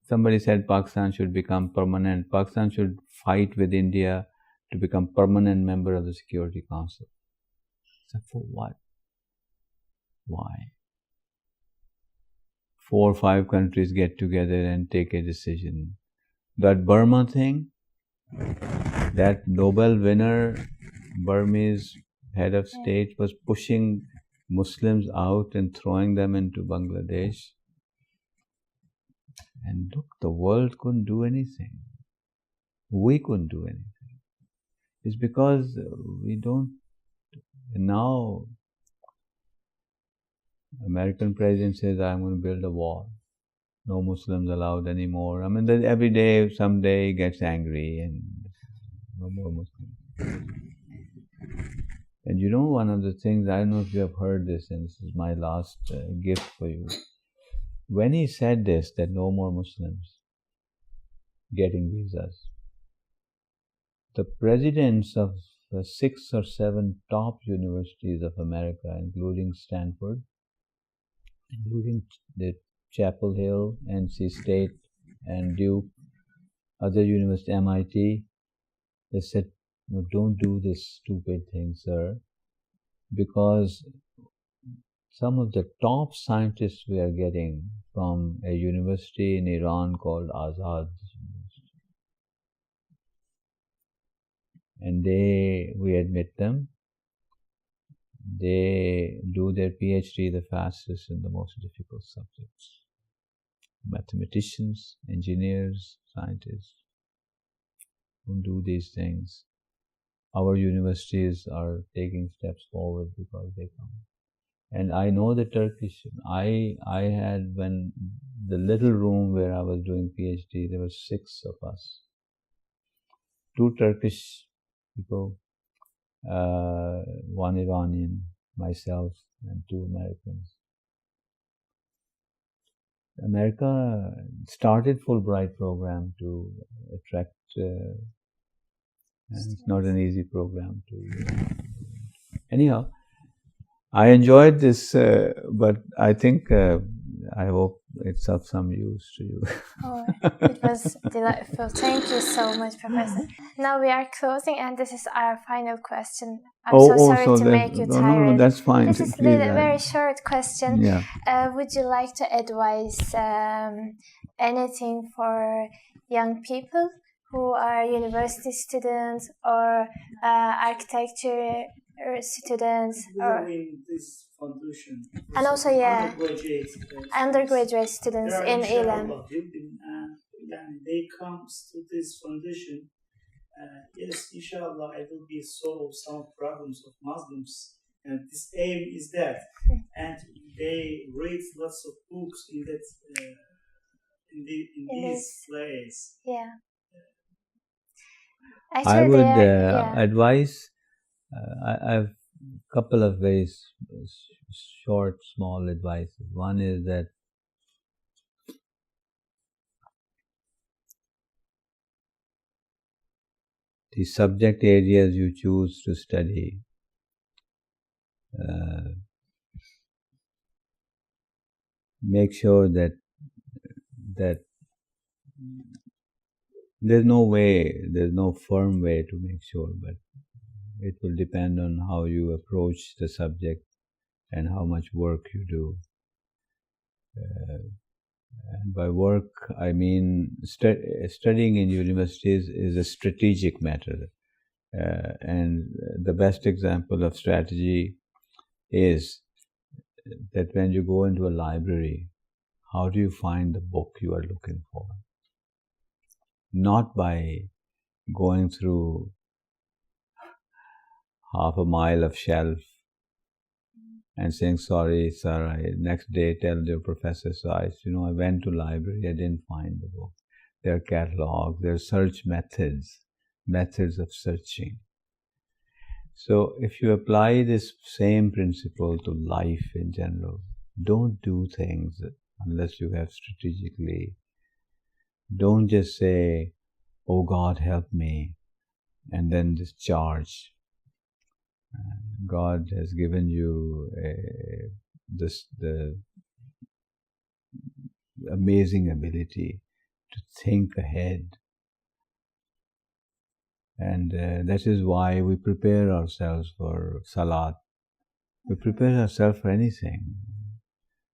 somebody said Pakistan should become permanent. Pakistan should fight with India to become permanent member of the Security Council. So for what? Why? 4 or 5 countries get together and take a decision. That Burma thing, that Nobel winner, Burmese head of state, was pushing Muslims out and throwing them into Bangladesh. And look, the world couldn't do anything. We couldn't do anything. It's because we don't. And now, American president says, I'm going to build a wall. No Muslims allowed anymore. I mean, every day, someday he gets angry and no more Muslims. And you know, one of the things, I don't know if you have heard this, and this is my last gift for you. When he said this, that no more Muslims getting visas, the presidents of the 6 or 7 top universities of America, including Stanford, including the Chapel Hill, NC State, and Duke, other universities, MIT, they said, no, don't do this stupid thing, sir, because some of the top scientists we are getting from a university in Iran called Azad, and we admit them, they do their PhD the fastest in the most difficult subjects. Mathematicians, engineers, scientists don't do these things. Our universities are taking steps forward because they come. And I know the Turkish, I had, when the little room where I was doing PhD, there were 6 of us. 2 Turkish people, 1 Iranian, myself, and 2 Americans. America started Fulbright program to attract, and it's not an easy program to. Anyhow, I enjoyed this, but I think I hope it's of some use to you. Oh, it was delightful. Thank you so much, Professor. Now we are closing, and this is our final question. I'm so sorry to make you tired. No, that's fine. This is a very short question. Yeah. Would you like to advise anything for young people who are university students or architecture students? Or in this foundation. And also, undergraduate students in ILEM. They come to this foundation. Yes, inshallah, I will be solve some problems of Muslims. And this aim is that. And they read lots of books in that in these places. Yeah. Actually, I would advise. I have a couple of ways, short, small advices. One is that the subject areas you choose to study, make sure that there's no firm way to make sure, but it will depend on how you approach the subject and how much work you do. And by work, I mean studying in universities is a strategic matter. And the best example of strategy is that when you go into a library, how do you find the book you are looking for? Not by going through half a mile of shelf and saying, sorry, sir, next day tell your professor, so I went to library, I didn't find the book. There are catalogs, there are search methods of searching. So if you apply this same principle to life in general, don't do things unless you have strategically. Don't just say, oh God, help me, and then just charge. God has given you the amazing ability to think ahead. And that is why we prepare ourselves for Salat. We prepare ourselves for anything.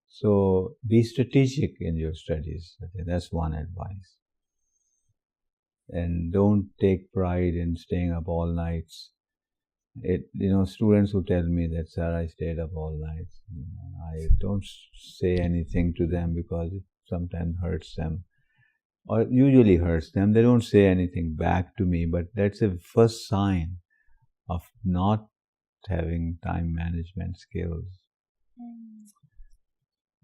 So be strategic in your studies. That's one advice. And don't take pride in staying up all nights. Students who tell me that, sir, I stayed up all night, I don't say anything to them because it sometimes hurts them, or usually hurts them. They don't say anything back to me, but that's a first sign of not having time management skills,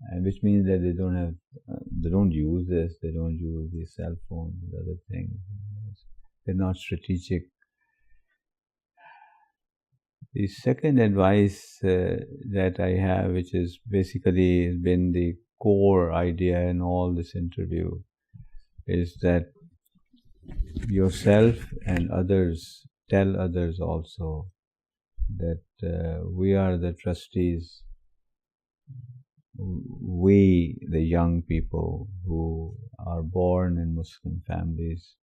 and which means that they don't use this, they don't use these cell phones and other things. They're not strategic. The second advice that I have, which is basically been the core idea in all this interview, is that yourself and others, tell others also that we are the trustees, we, the young people who are born in Muslim families,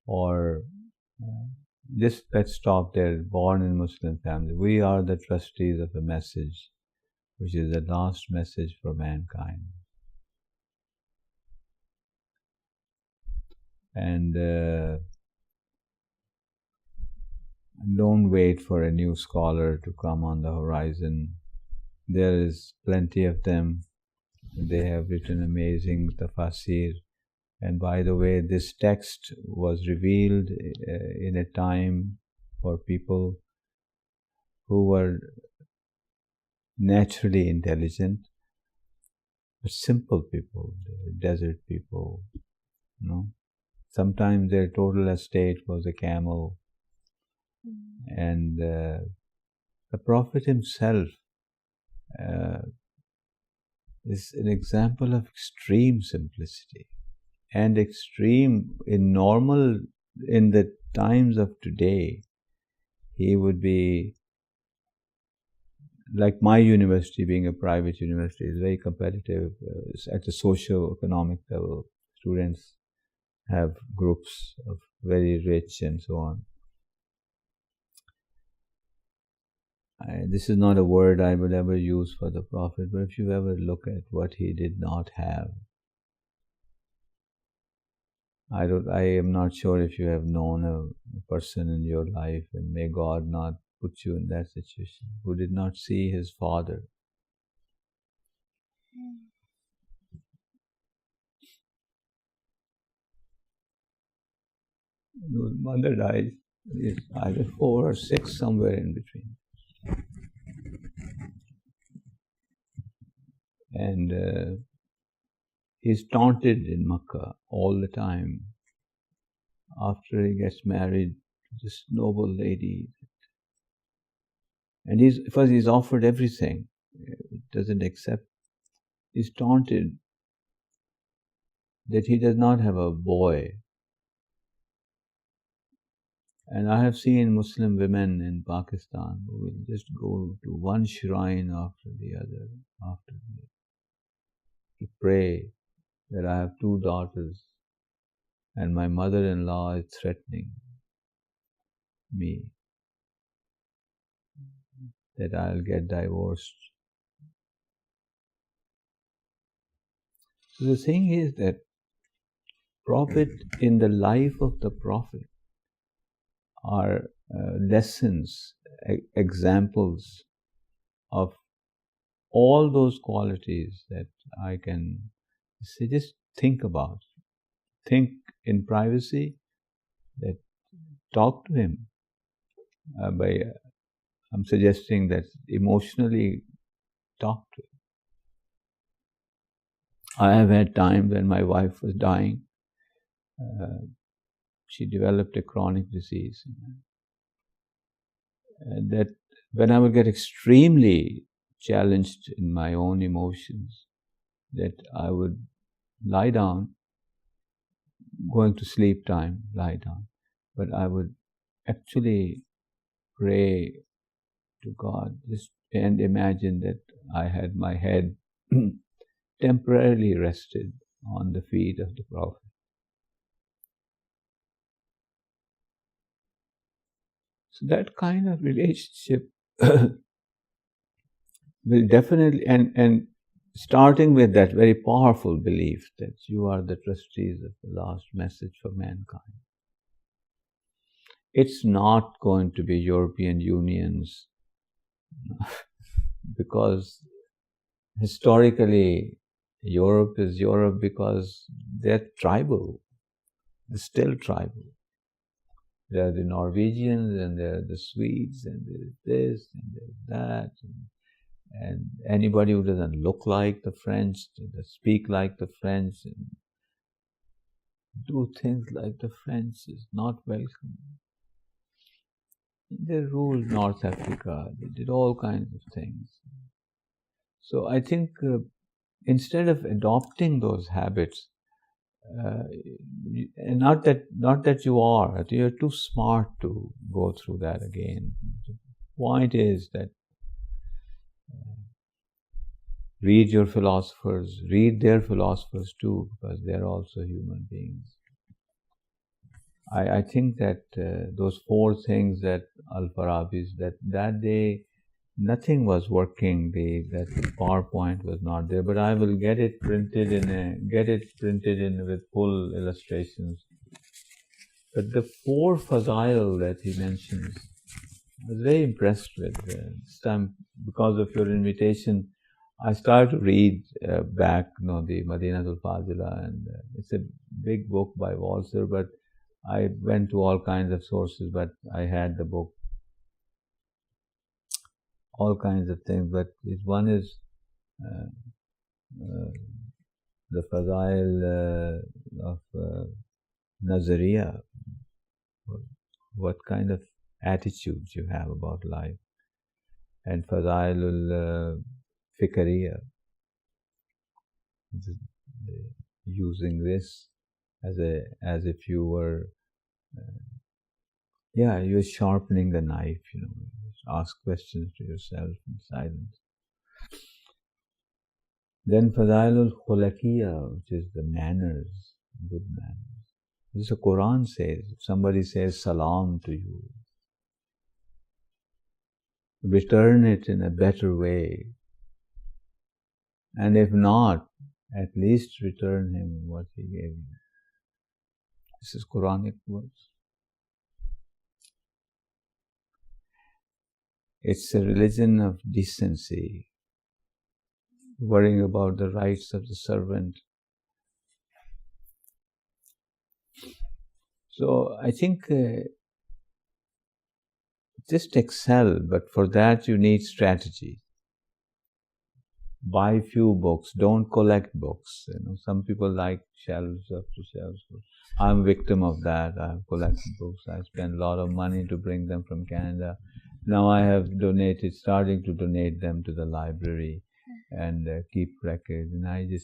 or just let's stop there, born in Muslim families, we are the trustees of a message, which is the last message for mankind. And don't wait for a new scholar to come on the horizon. There is plenty of them. They have written amazing tafsir. And by the way, this text was revealed in a time for people who were naturally intelligent, but simple people, desert people, you know. Sometimes their total estate was a camel. And the Prophet himself is an example of extreme simplicity. And extreme in the times of today, he would be, like my university being a private university, is very competitive at the socio-economic level. Students have groups of very rich and so on. This is not a word I would ever use for the Prophet, but if you ever look at what he did not have, I am not sure if you have known a person in your life, and may God not put you in that situation, who did not see his father. His mother died, either 4 or 6, somewhere in between. And he's taunted in Makkah all the time after he gets married to this noble lady. And he's offered everything, doesn't accept. He's taunted that he does not have a boy. And I have seen Muslim women in Pakistan who will just go to one shrine after the other, to pray that I have 2 daughters and my mother-in-law is threatening me that I'll get divorced. So the thing is that Prophet, in the life of the Prophet, are lessons, examples of all those qualities that I can say, just think about. Think in privacy, that talk to him. I'm suggesting that emotionally talk to him. I have had times when my wife was dying. She developed a chronic disease. And that when I would get extremely challenged in my own emotions, that I would lie down, going to sleep time, lie down, but I would actually pray to God and imagine that I had my head temporarily rested on the feet of the Prophet. So that kind of relationship will definitely, and starting with that very powerful belief that you are the trustees of the last message for mankind. It's not going to be European Union's, because historically Europe is Europe because they're tribal. They're still tribal. There are the Norwegians, and there are the Swedes, and there is this, and there is that. And anybody who doesn't look like the French, speak like the French, and do things like the French is not welcome. They ruled North Africa. They did all kinds of things. So I think instead of adopting those habits, and not that you're too smart to go through that again. The point is that read your philosophers, read their philosophers too, because they're also human beings. I think that those four things that Al-Farabi's, that day, nothing was working. That PowerPoint was not there, but I will get it printed in with full illustrations. But the four fazail that he mentions, I was very impressed with. This time, because of your invitation, I started to read back, the Madinatul Fazila, and it's a big book by Walser, but I went to all kinds of sources, but I had the book, all kinds of things, but one is the Fazail of Nazariya, what kind of attitudes you have about life, and Fazailul Fikariya, using this as if you were, you're sharpening the knife, ask questions to yourself in silence. Then Fadailul Khulaqiya, which is the manners, good manners. This the Quran says, if somebody says salam to you, return it in a better way. And if not, at least return him what he gave you. This is Quranic words. It's a religion of decency, worrying about the rights of the servant. So I think just excel, but for that you need strategy. Buy few books, don't collect books. Some people like shelves after shelves. I'm a victim of that. I've collected books. I spend a lot of money to bring them from Canada. Now I have starting to donate them to the library and keep records. And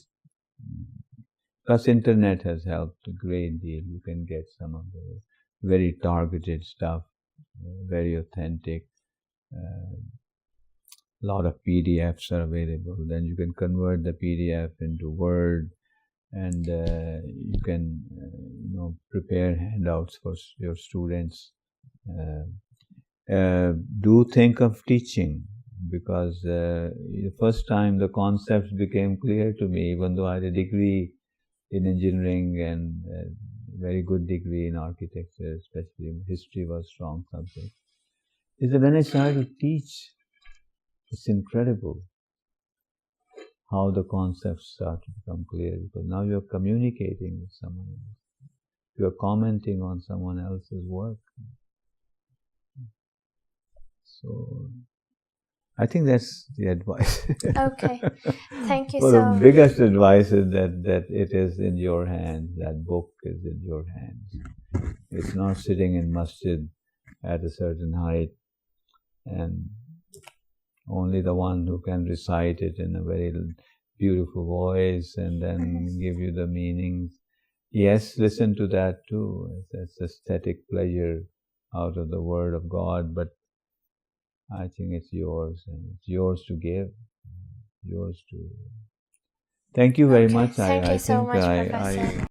plus internet has helped a great deal. You can get some of the very targeted stuff, very authentic. A lot of PDFs are available. Then you can convert the PDF into Word, and you can prepare handouts for your students. Do think of teaching, because the first time the concepts became clear to me, even though I had a degree in engineering and a very good degree in architecture, especially history was a strong subject, is that when I started to teach, it's incredible how the concepts start to become clear, because now you're communicating with someone else. You're commenting on someone else's work. So I think that's the advice. Okay, thank you well, so much. The biggest advice is that it is in your hands. That book is in your hands. It's not sitting in masjid at a certain height, and only the one who can recite it in a very beautiful voice and then give you the meanings. Yes, listen to that too. It's aesthetic pleasure out of the Word of God, but I think it's yours, and it's yours to give, yours to. Thank you very much. Thank you so much, Professor.